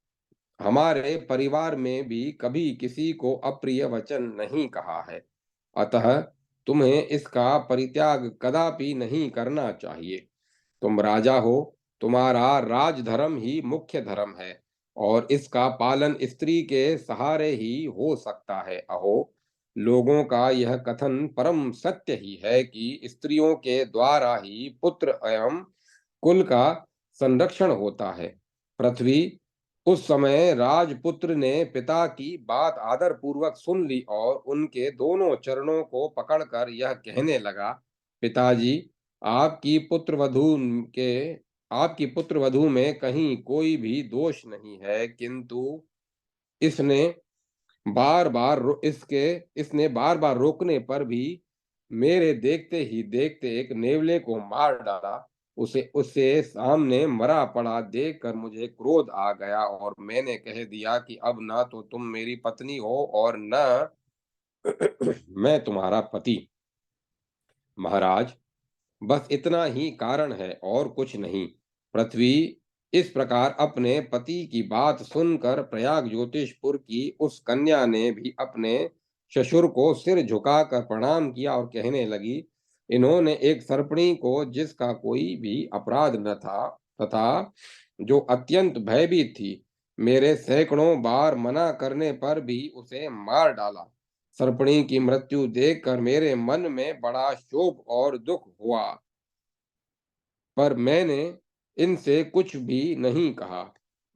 हमारे परिवार में भी कभी किसी को अप्रिय वचन नहीं कहा है। अतः तुम्हें इसका परित्याग कदापि नहीं करना चाहिए। तुम राजा हो, तुम्हारा राजधर्म ही मुख्य धर्म है और इसका पालन स्त्री के सहारे ही हो सकता है। अहो, लोगों का यह कथन परम सत्य ही है कि स्त्रियों के द्वारा ही पुत्र एवं कुल का संरक्षण होता है। पृथ्वी उस समय राजपुत्र ने पिता की बात आदर पूर्वक सुन ली और उनके दोनों चरणों को पकड़कर यह कहने लगा, पिताजी, आपकी पुत्रवधू के आपकी पुत्रवधू में कहीं कोई भी दोष नहीं है, किंतु इसने बार बार इसने बार बार रोकने पर भी मेरे देखते ही देखते एक नेवले को मार डाला। उसे उससे सामने मरा पड़ा देखकर मुझे क्रोध आ गया और मैंने कह दिया कि अब ना तो तुम मेरी पत्नी हो और न मैं तुम्हारा पति। महाराज, बस इतना ही कारण है और कुछ नहीं। पृथ्वी इस प्रकार अपने पति की बात सुनकर प्रयाग ज्योतिषपुर की उस कन्या ने भी अपने ससुर को सिर झुकाकर प्रणाम किया और कहने लगी, इन्होंने एक सर्पणी को, जिसका कोई भी अपराध न था तथा जो अत्यंत भयभीत थी, मेरे सैकड़ों बार मना करने पर भी उसे मार डाला। सर्पणी की मृत्यु देखकर मेरे मन में बड़ा शोक और दुख हुआ, पर मैंने इनसे कुछ भी नहीं कहा।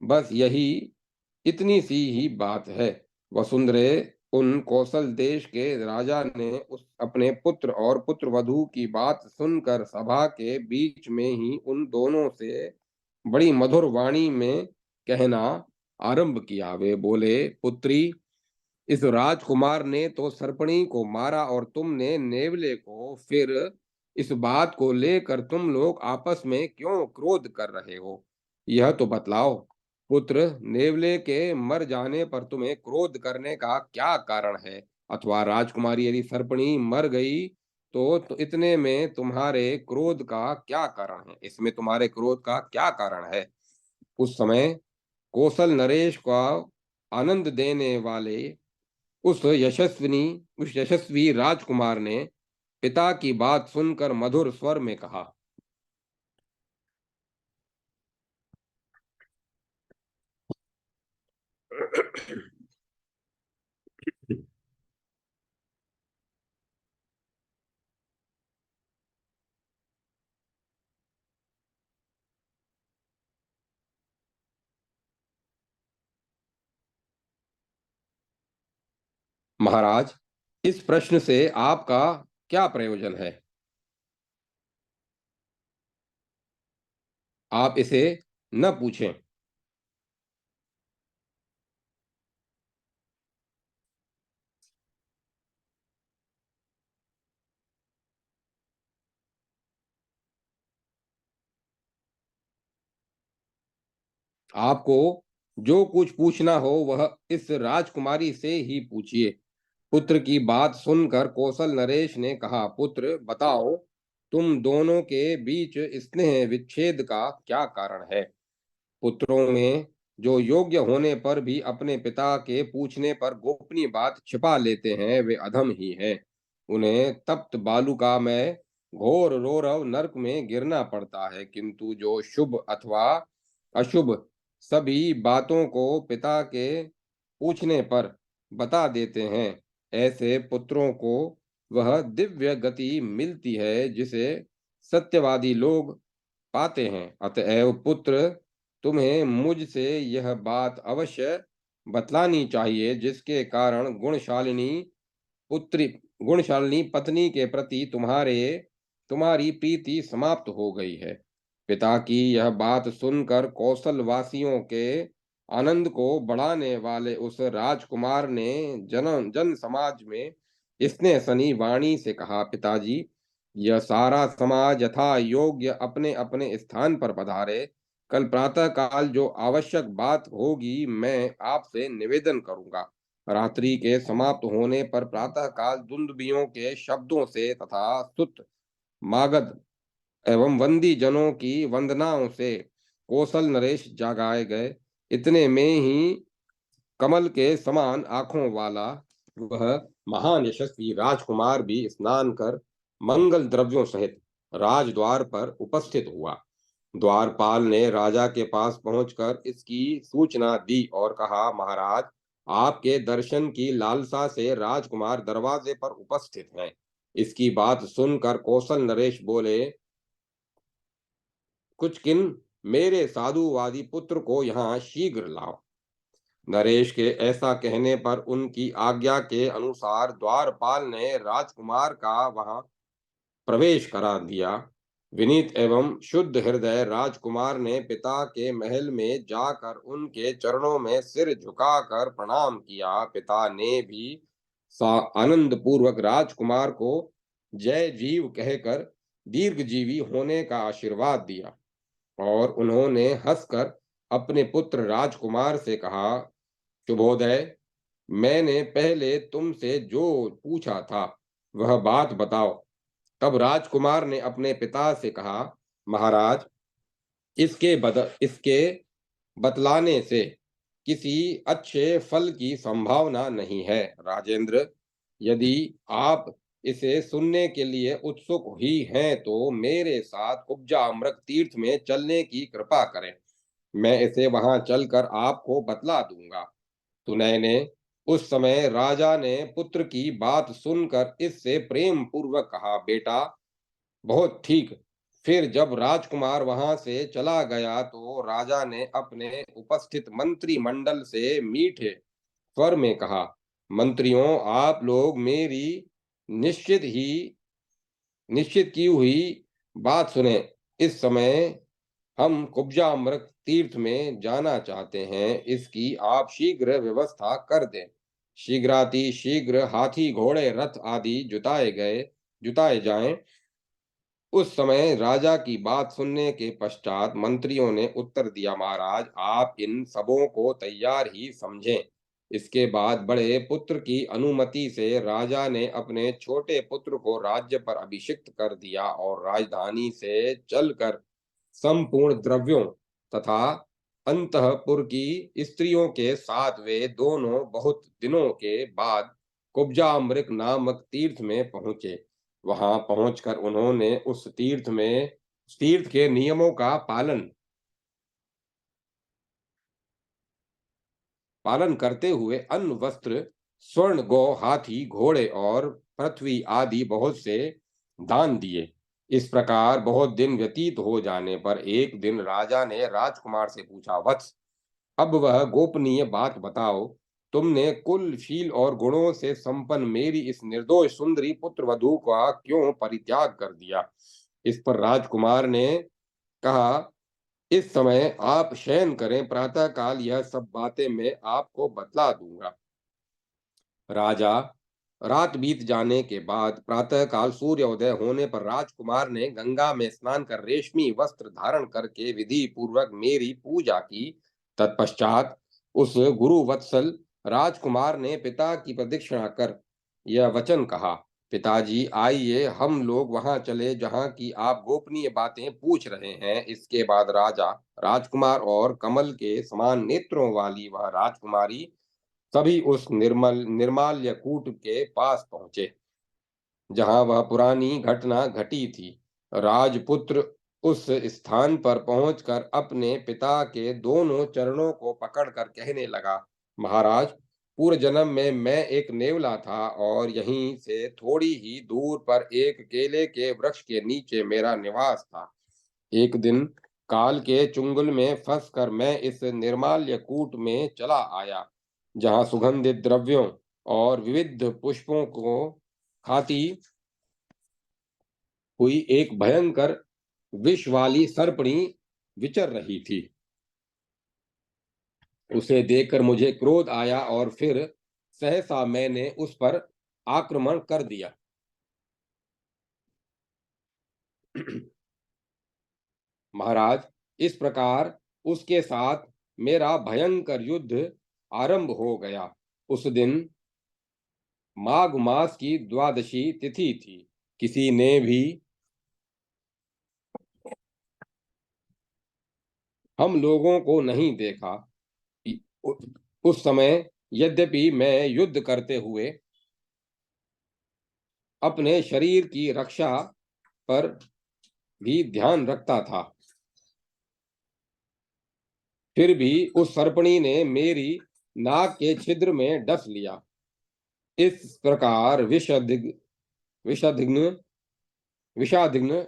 बस यही इतनी सी ही बात है। वसुंधरे, उन कौशल देश के राजा ने उस अपने पुत्र और पुत्रवधू की बात सुनकर सभा के बीच में ही उन दोनों से बड़ी मधुर वाणी में कहना आरंभ किया। वे बोले, पुत्री, इस राजकुमार ने तो सर्पणी को मारा और तुमने नेवले को। फिर इस बात को लेकर तुम लोग आपस में क्यों क्रोध कर रहे हो? यह तो बतलाओ। पुत्र, नेवले के मर जाने पर तुम्हें क्रोध करने का क्या कारण है? अथवा राजकुमारी यदि सर्पणी मर गई तो इतने में तुम्हारे क्रोध का क्या कारण है? इसमें तुम्हारे क्रोध का क्या कारण है? उस समय कौशल नरेश का आनंद देने वाले उस यशस्वी राजकुमार ने पिता की बात सुनकर मधुर स्वर में कहा, महाराज, इस प्रश्न से आपका क्या प्रयोजन है? आप इसे न पूछें। आपको जो कुछ पूछना हो वह इस राजकुमारी से ही पूछिए। पुत्र की बात सुनकर कौशल नरेश ने कहा, पुत्र, बताओ, तुम दोनों के बीच स्नेह विच्छेद का क्या कारण है? पुत्रों में जो योग्य होने पर भी अपने पिता के पूछने पर गोपनीय बात छिपा लेते हैं, वे अधम ही हैं। उन्हें तप्त बालुका में घोर रौरव नरक में गिरना पड़ता है, किंतु जो शुभ अथवा अशुभ सभी बातों को पिता के पूछने पर बता देते हैं, ऐसे पुत्रों को वह दिव्य गति मिलती है जिसे सत्यवादी लोग पाते हैं। अतएव पुत्र, तुम्हें मुझसे यह बात अवश्य बतलानी चाहिए, जिसके कारण पुत्री गुणशालिनी पत्नी के प्रति तुम्हारी प्रीति समाप्त हो गई है। पिता की यह बात सुनकर कौशल वासियों के आनंद को बढ़ाने वाले उस राजकुमार ने जन समाज में स्नेह सनी वाणी से कहा, पिताजी, यह सारा समाज यथा योग्य अपने अपने स्थान पर पधारे। कल प्रातः काल जो आवश्यक बात होगी मैं आपसे निवेदन करूंगा। रात्रि के समाप्त होने पर प्रातः काल दुंदुभियों के शब्दों से तथा स्तुत मागध एवं वंदी जनों की वंदनाओं से कौशल नरेश जागाए गए। इतने में ही कमल के समान आंखों वाला वह महान यशस्वी राजकुमार भी स्नान कर मंगल द्रव्यों सहित राजद्वार पर उपस्थित हुआ। द्वारपाल ने राजा के पास पहुंचकर इसकी सूचना दी और कहा, महाराज, आपके दर्शन की लालसा से राजकुमार दरवाजे पर उपस्थित हैं। इसकी बात सुनकर कौशल नरेश बोले, कुछ किन मेरे साधुवादी पुत्र को यहाँ शीघ्र लाओ। नरेश के ऐसा कहने पर उनकी आज्ञा के अनुसार द्वारपाल ने राजकुमार का वहां प्रवेश करा दिया। विनीत एवं शुद्ध हृदय राजकुमार ने पिता के महल में जाकर उनके चरणों में सिर झुकाकर प्रणाम किया। पिता ने भी आनंद पूर्वक राजकुमार को जय जीव कहकर दीर्घजीवी होने का आशीर्वाद दिया और उन्होंने हंसकर अपने पुत्र राजकुमार से कहा, शुभोदय, मैंने पहले तुमसे जो पूछा था वह बात बताओ। तब राजकुमार ने अपने पिता से कहा, महाराज, इसके बतलाने से किसी अच्छे फल की संभावना नहीं है। राजेंद्र, यदि आप इसे सुनने के लिए उत्सुक ही हैं तो मेरे साथ कुब्जा अमृत तीर्थ में चलने की कृपा करें। मैं इसे वहां चलकर आपको बतला दूंगा। सुनैने, उस समय राजा ने पुत्र की बात सुनकर इससे प्रेम पूर्वक कहा, बेटा, बहुत ठीक। फिर जब राजकुमार वहां से चला गया तो राजा ने अपने उपस्थित मंत्रिमंडल से मीठे स्वर में कहा, मंत्रियों, आप लोग मेरी निश्चित ही निश्चित की हुई बात सुने। इस समय हम कुब्जामृत तीर्थ में जाना चाहते हैं। इसकी आप शीघ्र व्यवस्था कर दें। शीघ्राति शीघ्र हाथी घोड़े रथ आदि जुताए जाएं। उस समय राजा की बात सुनने के पश्चात मंत्रियों ने उत्तर दिया, महाराज, आप इन सबों को तैयार ही समझें। इसके बाद बड़े पुत्र की अनुमति से राजा ने अपने छोटे पुत्र को राज्य पर अभिषिक्त कर दिया और राजधानी से चलकर संपूर्ण द्रव्यों तथा अंतःपुर की स्त्रियों के साथ वे दोनों बहुत दिनों के बाद कुब्जामृत नामक तीर्थ में पहुंचे। वहां पहुंचकर उन्होंने उस तीर्थ के नियमों का पालन करते हुए अन्न, वस्त्र, स्वर्ण, गौ, हाथी, घोड़े और पृथ्वी आदि बहुत से दान दिए। इस प्रकार बहुत दिन व्यतीत हो जाने पर एक दिन राजा ने राजकुमार से पूछा, वत्स, अब वह गोपनीय बात बताओ। तुमने कुलशील और गुणों से संपन्न मेरी इस निर्दोष सुंदरी पुत्र वधू का क्यों परित्याग कर दिया? इस पर राजकुमार ने कहा, इस समय आप शयन करें, प्रातः काल यह सब बातें मैं आपको बतला दूंगा। राजा, रात बीत जाने के बाद प्रातः काल सूर्योदय होने पर राजकुमार ने गंगा में स्नान कर रेशमी वस्त्र धारण करके विधि पूर्वक मेरी पूजा की। तत्पश्चात उस गुरु वत्सल राजकुमार ने पिता की प्रदक्षिणा कर यह वचन कहा, पिताजी, आइए हम लोग वहां चले जहां की आप गोपनीय बातें पूछ रहे हैं। इसके बाद राजा, राजकुमार और कमल के समान नेत्रों वाली वह राजकुमारी सभी उस निर्माल्य कूट के पास पहुंचे जहां वह पुरानी घटना घटी थी। राजपुत्र उस स्थान पर पहुंचकर अपने पिता के दोनों चरणों को पकड़कर कहने लगा, महाराज, पूर्व जन्म में मैं एक नेवला था और यहीं से थोड़ी ही दूर पर एक केले के वृक्ष के नीचे मेरा निवास था। एक दिन काल के चुंगल में फंसकर मैं इस निर्माल्य कूट में चला आया, जहां सुगंधित द्रव्यों और विविध पुष्पों को खाती हुई एक भयंकर विष वाली सर्पणी विचर रही थी। उसे देखकर मुझे क्रोध आया और फिर सहसा मैंने उस पर आक्रमण कर दिया। महाराज, इस प्रकार उसके साथ मेरा भयंकर युद्ध आरंभ हो गया। उस दिन माघ मास की द्वादशी तिथि थी। किसी ने भी हम लोगों को नहीं देखा। उ- उस समय यद्यपि मैं युद्ध करते हुए अपने शरीर की रक्षा पर भी ध्यान रखता था, फिर भी उस सर्पणी ने मेरी नाक के छिद्र में डस लिया। इस प्रकार विषादिग्न विषादिग्न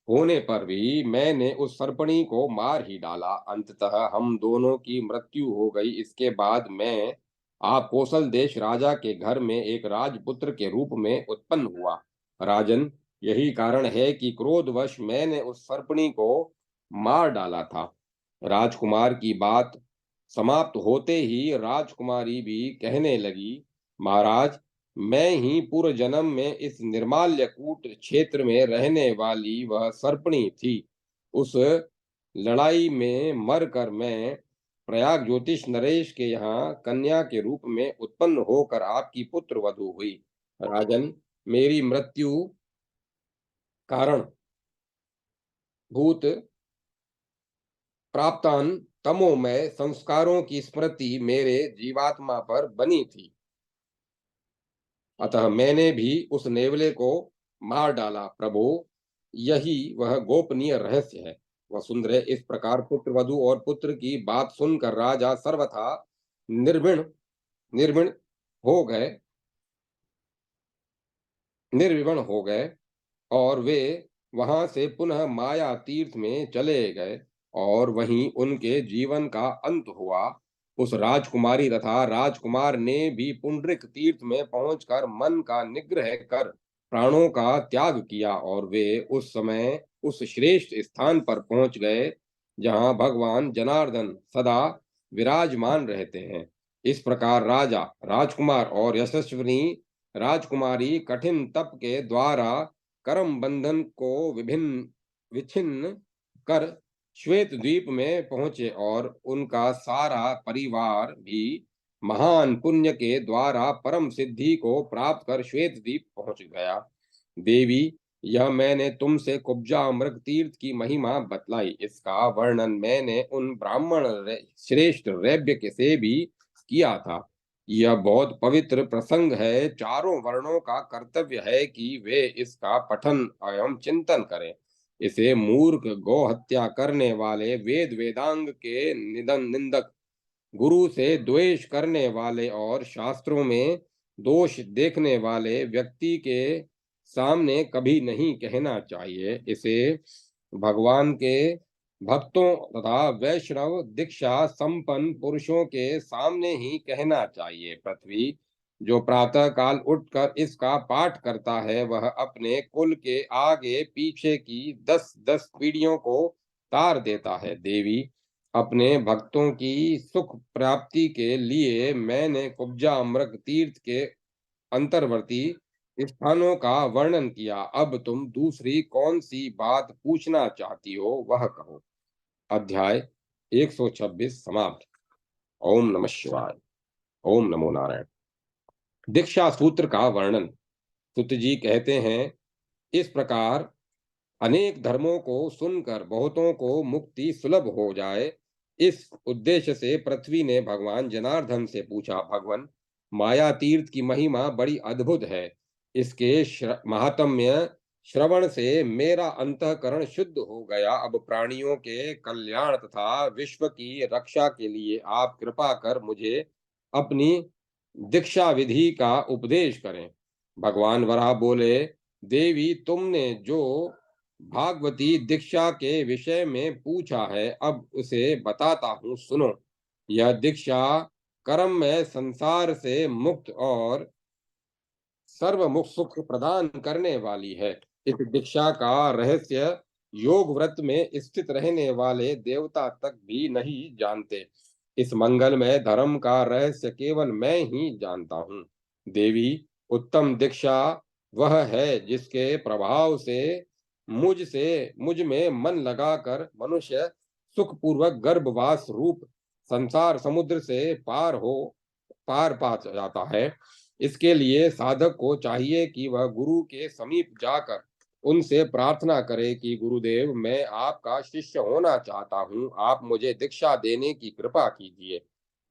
होने पर भी मैंने उस सर्पणी को मार ही डाला। अंततः हम दोनों की मृत्यु हो गई। इसके बाद मैं आप कौशल देश राजा के घर में एक राजपुत्र के रूप में उत्पन्न हुआ। राजन, यही कारण है कि क्रोधवश मैंने उस सर्पणी को मार डाला था। राजकुमार की बात समाप्त होते ही राजकुमारी भी कहने लगी, महाराज, मैं ही पूर्व जन्म में इस निर्माल्यकूट क्षेत्र में रहने वाली वह सर्पणी थी। उस लड़ाई में मरकर मैं प्रयाग ज्योतिष नरेश के यहाँ कन्या के रूप में उत्पन्न होकर आपकी पुत्र वधू हुई। राजन, मेरी मृत्यु कारण भूत प्राप्तान तमोमय संस्कारों की स्मृति मेरे जीवात्मा पर बनी थी, अतः मैंने भी उस नेवले को मार डाला। प्रभु, यही वह गोपनीय रहस्य है। वह सुंदर है। इस प्रकार पुत्र वधु और पुत्र की बात सुनकर राजा सर्वथा निर्विण निर्विण हो गए निर्विवण हो गए और वे वहां से पुनः माया तीर्थ में चले गए और वहीं उनके जीवन का अंत हुआ। उस राजकुमारी तथा राजकुमार ने भी पुंडरिक तीर्थ में पहुंचकर मन का निग्रह कर प्राणों का त्याग किया और वे उस समय उस श्रेष्ठ स्थान पर पहुंच गए जहां भगवान जनार्दन सदा विराजमान रहते हैं। इस प्रकार राजा, राजकुमार और यशस्विनी राजकुमारी कठिन तप के द्वारा कर्म बंधन को विभिन्न विच्छिन्न कर श्वेत द्वीप में पहुंचे और उनका सारा परिवार भी महान पुण्य के द्वारा परम सिद्धि को प्राप्त कर श्वेत द्वीप पहुंच गया। देवी, यह मैंने तुमसे कुब्जा मृग तीर्थ की महिमा बतलाई। इसका वर्णन मैंने उन ब्राह्मण श्रेष्ठ रैब्य के से भी किया था। यह बहुत पवित्र प्रसंग है। चारों वर्णों का कर्तव्य है कि वे इसका पठन एवं चिंतन करें। इसे मूर्ख, गौ हत्या करने वाले, वेद वेदांग के निंदक, गुरु से द्वेष करने वाले और शास्त्रों में दोष देखने वाले व्यक्ति के सामने कभी नहीं कहना चाहिए। इसे भगवान के भक्तों तथा वैष्णव दीक्षा संपन्न पुरुषों के सामने ही कहना चाहिए। पृथ्वी, जो प्रातः काल उठकर इसका पाठ करता है, वह अपने कुल के आगे पीछे की 10-10 पीढ़ियों को तार देता है। देवी, अपने भक्तों की सुख प्राप्ति के लिए मैंने कुब्जा अमृत तीर्थ के अंतर्वर्ती स्थानों का वर्णन किया। अब तुम दूसरी कौन सी बात पूछना चाहती हो, वह कहो। अध्याय 126 समाप्त। ओम नमः शिवाय। ओम नमो नारायण। दीक्षा सूत्र का वर्णन। सुत जी कहते हैं, इस प्रकार अनेक धर्मों को सुनकर बहुतों को मुक्ति सुलभ हो जाए, इस उद्देश्य से पृथ्वी ने भगवान जनार्दन से पूछा, भगवान, माया तीर्थ की महिमा बड़ी अद्भुत है। इसके महात्म्य श्रवण से मेरा अंतःकरण शुद्ध हो गया। अब प्राणियों के कल्याण तथा विश्व की रक्षा के लिए आप कृपा कर मुझे अपनी दीक्षा विधि का उपदेश करें। भगवान वराह बोले, देवी, तुमने जो भागवती दीक्षा के विषय में पूछा है, अब उसे बताता हूँ, सुनो। यह दीक्षा कर्म में संसार से मुक्त और सर्वमुख सुख प्रदान करने वाली है। इस दीक्षा का रहस्य योग व्रत में स्थित रहने वाले देवता तक भी नहीं जानते। इस मंगलमय धर्म का रहस्य केवल मैं ही जानता हूँ। देवी, उत्तम दीक्षा वह है जिसके प्रभाव से मुझ में मन लगाकर मनुष्य सुखपूर्वक गर्भवास रूप संसार समुद्र से पार पा जाता है। इसके लिए साधक को चाहिए कि वह गुरु के समीप जाकर उनसे प्रार्थना करे कि गुरुदेव, मैं आपका शिष्य होना चाहता हूँ, आप मुझे दीक्षा देने की कृपा कीजिए।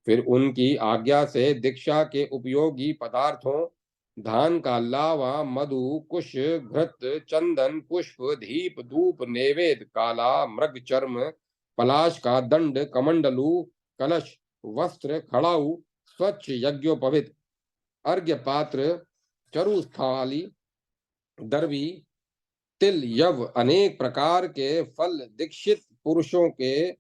फिर उनकी आज्ञा से दीक्षा के उपयोगी पदार्थों, धान का लावा, मधु, कुश, घृत, चंदन, पुष्प, दीप, धूप, नैवेद्य, काला मृग चर्म, पलाश का दंड, कमंडलू, कलश, वस्त्र, खड़ाऊ, स्वच्छ यज्ञोपवित, अर्घ्य पात्र, चरुस्थाली, दर्वी, तिल, यव, अनेक प्रकार के फल, दीक्षित पुरुषों के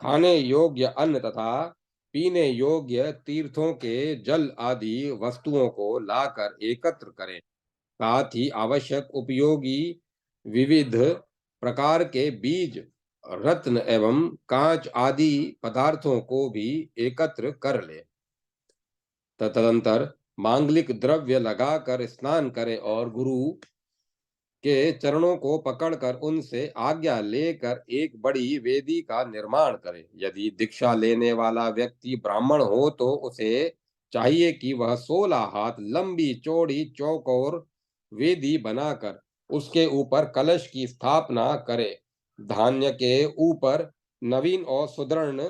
खाने योग्य अन्न तथा पीने योग्य तीर्थों के जल आदि वस्तुओं को लाकर एकत्र करें। साथ ही आवश्यक उपयोगी विविध प्रकार के बीज, रत्न एवं कांच आदि पदार्थों को भी एकत्र कर ले। तदनंतर मांगलिक द्रव्य लगाकर स्नान करें और गुरु के चरणों को पकड़कर उनसे आज्ञा लेकर एक बड़ी वेदी का निर्माण करे। यदि दीक्षा लेने वाला व्यक्ति ब्राह्मण हो तो उसे चाहिए कि वह 16 हाथ लंबी चौड़ी चौकोर वेदी बनाकर उसके ऊपर कलश की स्थापना करे। धान्य के ऊपर नवीन और सुदृढ़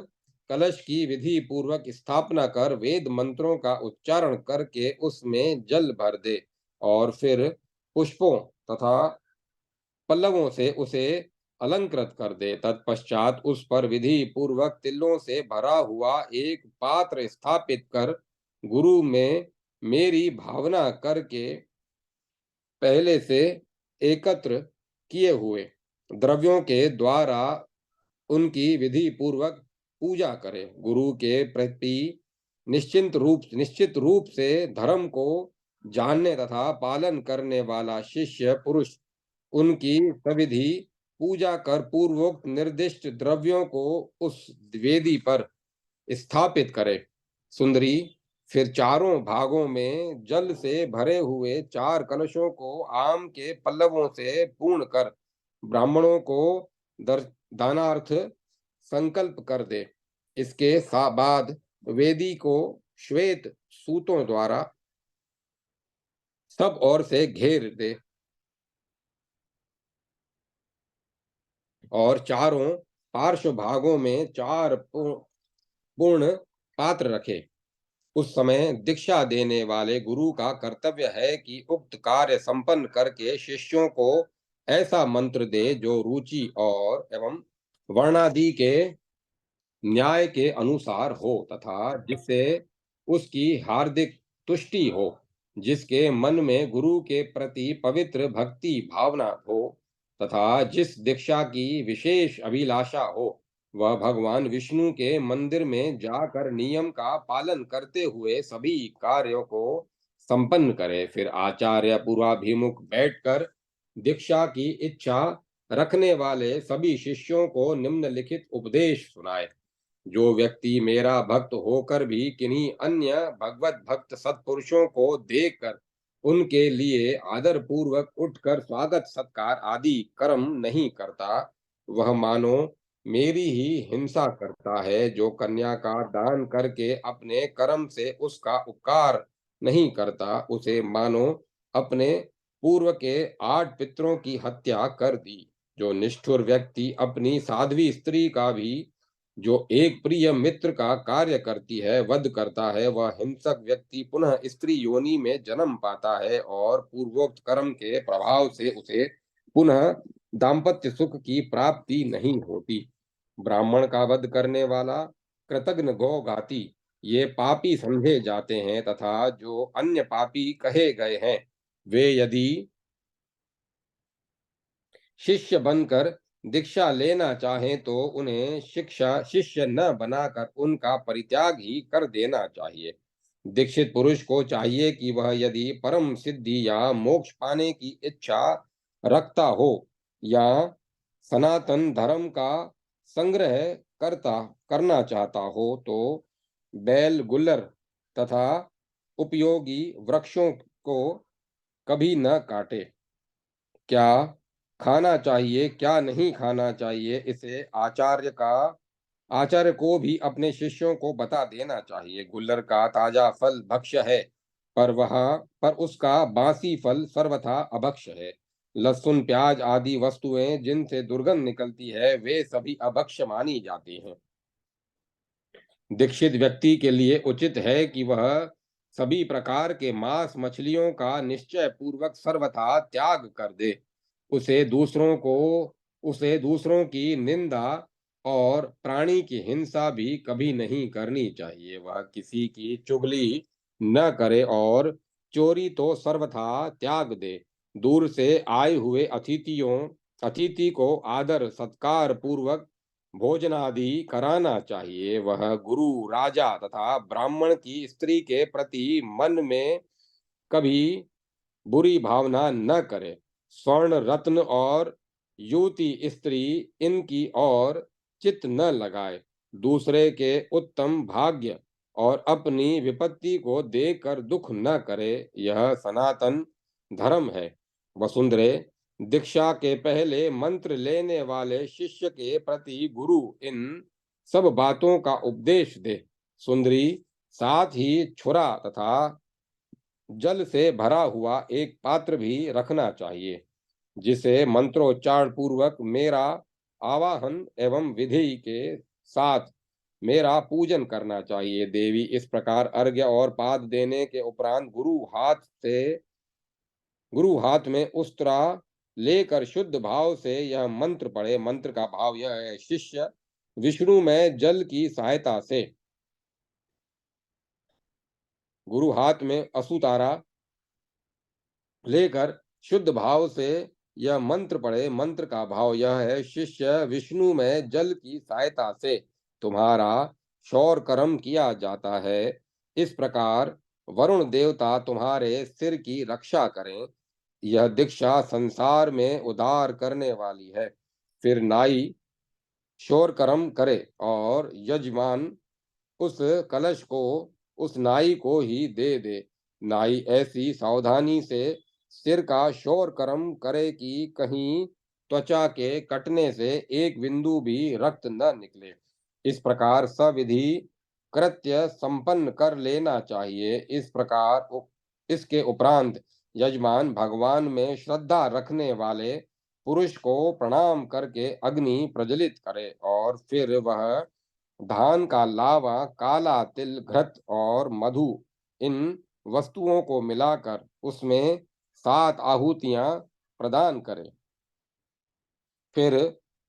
कलश की विधि पूर्वक स्थापना कर वेद मंत्रों का उच्चारण करके उसमें जल भर दे और फिर पुष्पों तथा पल्लवों से उसे अलंकृत कर दे। तत्पश्चात उस पर विधि पूर्वक तिलों से भरा हुआ एक पात्र स्थापित कर गुरु में मेरी भावना करके पहले से एकत्र किए हुए द्रव्यों के द्वारा उनकी विधि पूर्वक पूजा करे। गुरु के प्रति निश्चित रूप से धर्म को जानने तथा पालन करने वाला शिष्य पुरुष उनकी सविधि पूजा कर पूर्वोक्त निर्दिष्ट द्रव्यों को उस वेदी पर स्थापित करे। सुंदरी, फिर चारों भागों में जल से भरे हुए 4 कलशों को आम के पल्लवों से पूर्ण कर ब्राह्मणों को दानार्थ संकल्प कर दे। इसके बाद वेदी को श्वेत सूतों द्वारा सब ओर से घेर दे और चारों पार्श्व भागों में 4 पूर्ण पात्र रखे। उस समय दीक्षा देने वाले गुरु का कर्तव्य है कि उक्त कार्य संपन्न करके शिष्यों को ऐसा मंत्र दे जो रुचि और एवं वर्णादि के न्याय के अनुसार हो तथा जिससे उसकी हार्दिक तुष्टि हो, जिसके मन में गुरु के प्रति पवित्र भक्ति भावना हो तथा जिस दीक्षा की विशेष अभिलाषा हो, वह भगवान विष्णु के मंदिर में जाकर नियम का पालन करते हुए सभी कार्यों को संपन्न करे। फिर आचार्य पूर्वाभिमुख बैठकर दीक्षा की इच्छा रखने वाले सभी शिष्यों को निम्नलिखित उपदेश सुनाए। जो व्यक्ति मेरा भक्त होकर भी किन्हीं अन्य भगवत भक्त सत्पुरुषों को देखकर उनके लिए आदर पूर्वक उठकर स्वागत सत्कार आदि कर्म नहीं करता, वह मानो मेरी ही हिंसा करता है। जो कन्या का दान करके अपने कर्म से उसका उपकार नहीं करता, उसे मानो अपने पूर्व के 8 पितरों की हत्या कर दी। जो निष्ठुर व्यक्ति अपनी साध्वी स्त्री का भी जो एक प्रिय मित्र का कार्य करती है वध करता है, वह हिंसक व्यक्ति पुनः स्त्री योनि में जन्म पाता है और पूर्वोक्त कर्म के प्रभाव से उसे पुनः दाम्पत्य सुख की प्राप्ति नहीं होती। ब्राह्मण का वध करने वाला, कृतघ्न गौघाती, ये पापी समझे जाते हैं तथा जो अन्य पापी कहे गए हैं, वे यदि शिष्य बनकर दीक्षा लेना चाहें तो उन्हें शिक्षा शिष्य न बनाकर उनका परित्याग ही कर देना चाहिए। दीक्षित पुरुष को चाहिए कि वह यदि परम सिद्धि या मोक्ष पाने की इच्छा रखता हो या सनातन धर्म का संग्रह करता करना चाहता हो तो बैल गुल्लर तथा उपयोगी वृक्षों को कभी न काटे। क्या खाना चाहिए, क्या नहीं खाना चाहिए, इसे आचार्य को भी अपने शिष्यों को बता देना चाहिए। गुल्लर का ताजा फल भक्ष्य है, पर उसका बासी फल सर्वथा अभक्ष्य है। लहसुन, प्याज आदि वस्तुएं जिनसे दुर्गंध निकलती है, वे सभी अभक्ष्य मानी जाती हैं। दीक्षित व्यक्ति के लिए उचित है कि वह सभी प्रकार के मांस मछलियों का निश्चय पूर्वक सर्वथा त्याग कर दे। उसे दूसरों को उसे दूसरों की निंदा और प्राणी की हिंसा भी कभी नहीं करनी चाहिए। वह किसी की चुगली न करे और चोरी तो सर्वथा त्याग दे। दूर से आए हुए अतिथि को आदर सत्कार पूर्वक भोजनादि कराना चाहिए। वह गुरु, राजा तथा ब्राह्मण की स्त्री के प्रति मन में कभी बुरी भावना न करे। स्वर्ण, रत्न और युवती स्त्री इनकी ओर चित्त न लगाए। दूसरे के उत्तम भाग्य और अपनी विपत्ति को देखकर दुख न करे। यह सनातन धर्म है। वसुंधरे, दीक्षा के पहले मंत्र लेने वाले शिष्य के प्रति गुरु इन सब बातों का उपदेश दे। सुंदरी, साथ ही छुरा तथा जल से भरा हुआ एक पात्र भी रखना चाहिए, जिसे मंत्रोच्चारण पूर्वक मेरा आवाहन एवं विधि के साथ मेरा पूजन करना चाहिए। देवी, इस प्रकार अर्घ्य और पाद देने के उपरांत गुरु हाथ में उस्तरा लेकर शुद्ध भाव से यह मंत्र पढ़े। मंत्र का भाव यह है: शिष्य विष्णु में जल की सहायता से गुरु हाथ में असुतारा लेकर शुद्ध भाव से यह मंत्र पढ़े। मंत्र का भाव यह है: शिष्य विष्णु में जल की सहायता से तुम्हारा शौर कर्म किया जाता है। इस प्रकार वरुण देवता तुम्हारे सिर की रक्षा करें। यह दीक्षा संसार में उद्धार करने वाली है। फिर नाई शौर कर्म करे और यजमान उस कलश को उस नाई को ही दे दे। नाई ऐसी सावधानी से सिर का शौर कर्म करे कि कहीं त्वचा के कटने से एक बिंदु भी रक्त न निकले। इस प्रकार सविधि कृत्य संपन्न कर लेना चाहिए। इसके उपरांत यजमान भगवान में श्रद्धा रखने वाले पुरुष को प्रणाम करके अग्नि प्रज्वलित करे और फिर वह धान का लावा, काला तिल, घृत और मधु इन वस्तुओं को मिलाकर उसमें 7 आहुतियां प्रदान करें। फिर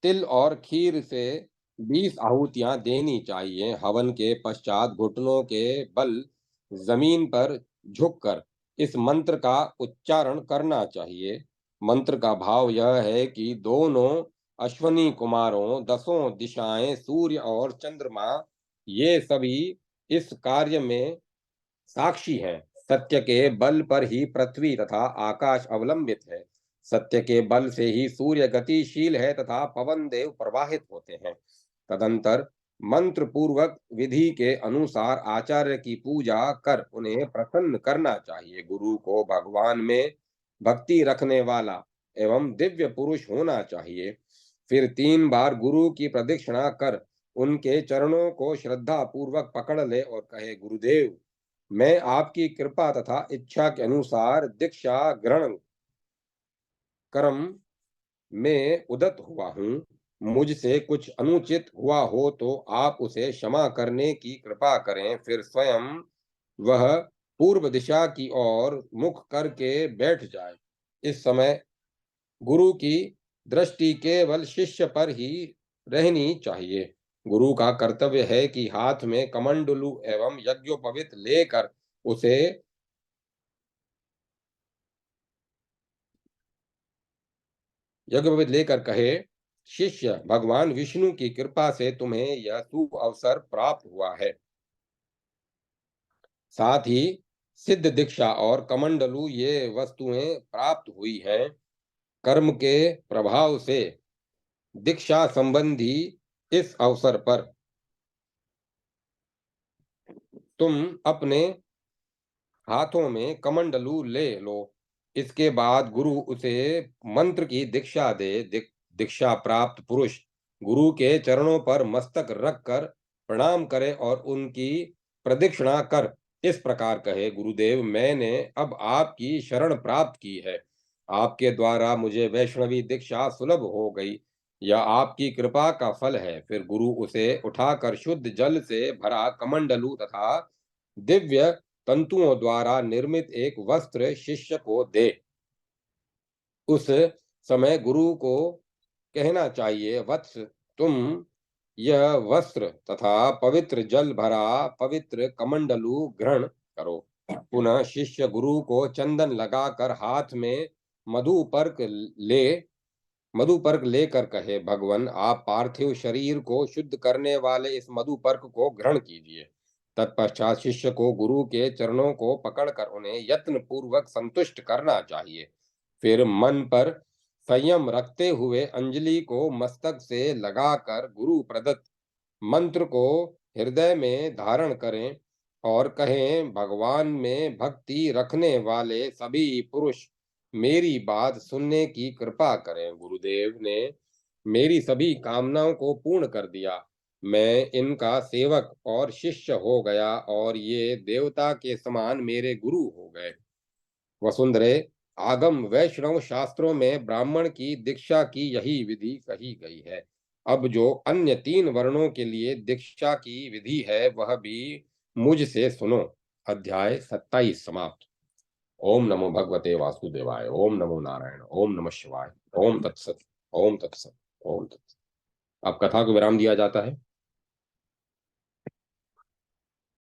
तिल और खीर से 20 आहुतियां देनी चाहिए। हवन के पश्चात घुटनों के बल जमीन पर झुककर इस मंत्र का उच्चारण करना चाहिए। मंत्र का भाव यह है कि दोनों अश्वनी कुमारों, दसों दिशाएं, सूर्य और चंद्रमा, ये सभी इस कार्य में साक्षी हैं। सत्य के बल पर ही पृथ्वी तथा आकाश अवलंबित है। सत्य के बल से ही सूर्य गतिशील है तथा पवन देव प्रवाहित होते हैं। तदंतर मंत्र पूर्वक विधि के अनुसार आचार्य की पूजा कर उन्हें प्रसन्न करना चाहिए। गुरु को भगवान में भक्ति रखने वाला एवं दिव्य पुरुष होना चाहिए। फिर 3 बार गुरु की प्रदक्षिणा कर उनके चरणों को श्रद्धा पूर्वक पकड़ ले और कहे: गुरुदेव, मैं आपकी कृपा तथा इच्छा के अनुसार दीक्षा ग्रहण कर्म में उदत हुआ हूँ। मुझसे कुछ अनुचित हुआ हो तो आप उसे क्षमा करने की कृपा करें। फिर स्वयं वह पूर्व दिशा की ओर मुख करके बैठ जाए। इस समय गुरु की दृष्टि केवल शिष्य पर ही रहनी चाहिए। गुरु का कर्तव्य है कि हाथ में कमंडलू एवं यज्ञोपवीत लेकर उसे यज्ञोपवीत लेकर कहे, शिष्य, भगवान विष्णु की कृपा से तुम्हें यह शुभ अवसर प्राप्त हुआ है। साथ ही सिद्ध दीक्षा और कमंडलू ये वस्तुएं प्राप्त हुई हैं। कर्म के प्रभाव से दीक्षा संबंधी इस अवसर पर तुम अपने हाथों में कमंडलू ले लो। इसके बाद गुरु उसे मंत्र की दीक्षा दे। दीक्षा प्राप्त पुरुष गुरु के चरणों पर मस्तक रखकर प्रणाम करे और उनकी प्रदक्षिणा कर इस प्रकार कहे, गुरुदेव, मैंने अब आपकी शरण प्राप्त की है। आपके द्वारा मुझे वैष्णवी दीक्षा सुलभ हो गई। यह आपकी कृपा का फल है। फिर गुरु उसे उठाकर शुद्ध जल से भरा कमंडलू तथा दिव्य तंतुओं द्वारा निर्मित एक वस्त्र शिष्य को दे। उस समय गुरु को कहना चाहिए, वत्स, तुम यह वस्त्र तथा पवित्र जल भरा पवित्र कमंडलू ग्रहण करो। पुनः शिष्य गुरु को चंदन लगाकर हाथ में मधुपर्क ले मधुपर्क लेकर कहे, भगवान, आप पार्थिव शरीर को शुद्ध करने वाले इस मधुपर्क को ग्रहण कीजिए। तत्पश्चात शिष्य को गुरु के चरणों को पकड़कर उन्हें यत्न पूर्वक संतुष्ट करना चाहिए। फिर मन पर संयम रखते हुए अंजलि को मस्तक से लगाकर गुरु प्रदत्त मंत्र को हृदय में धारण करें और कहें, भगवान में भक्ति रखने वाले सभी पुरुष मेरी बात सुनने की कृपा करें। गुरुदेव ने मेरी सभी कामनाओं को पूर्ण कर दिया। मैं इनका सेवक और शिष्य हो गया और ये देवता के समान मेरे गुरु हो गए। वसुंधरे, आगम वैष्णव शास्त्रों में ब्राह्मण की दीक्षा की यही विधि कही गई है। अब जो अन्य 3 वर्णों के लिए दीक्षा की विधि है वह भी मुझसे सुनो। अध्याय 27 समाप्त। ओम नमो भगवते वासुदेवाय। ओम नमो नारायण। ओम नमः शिवाय। ओम तत्सत। ओम तत्सत। ओम तत्सत। अब कथा को विराम दिया जाता है।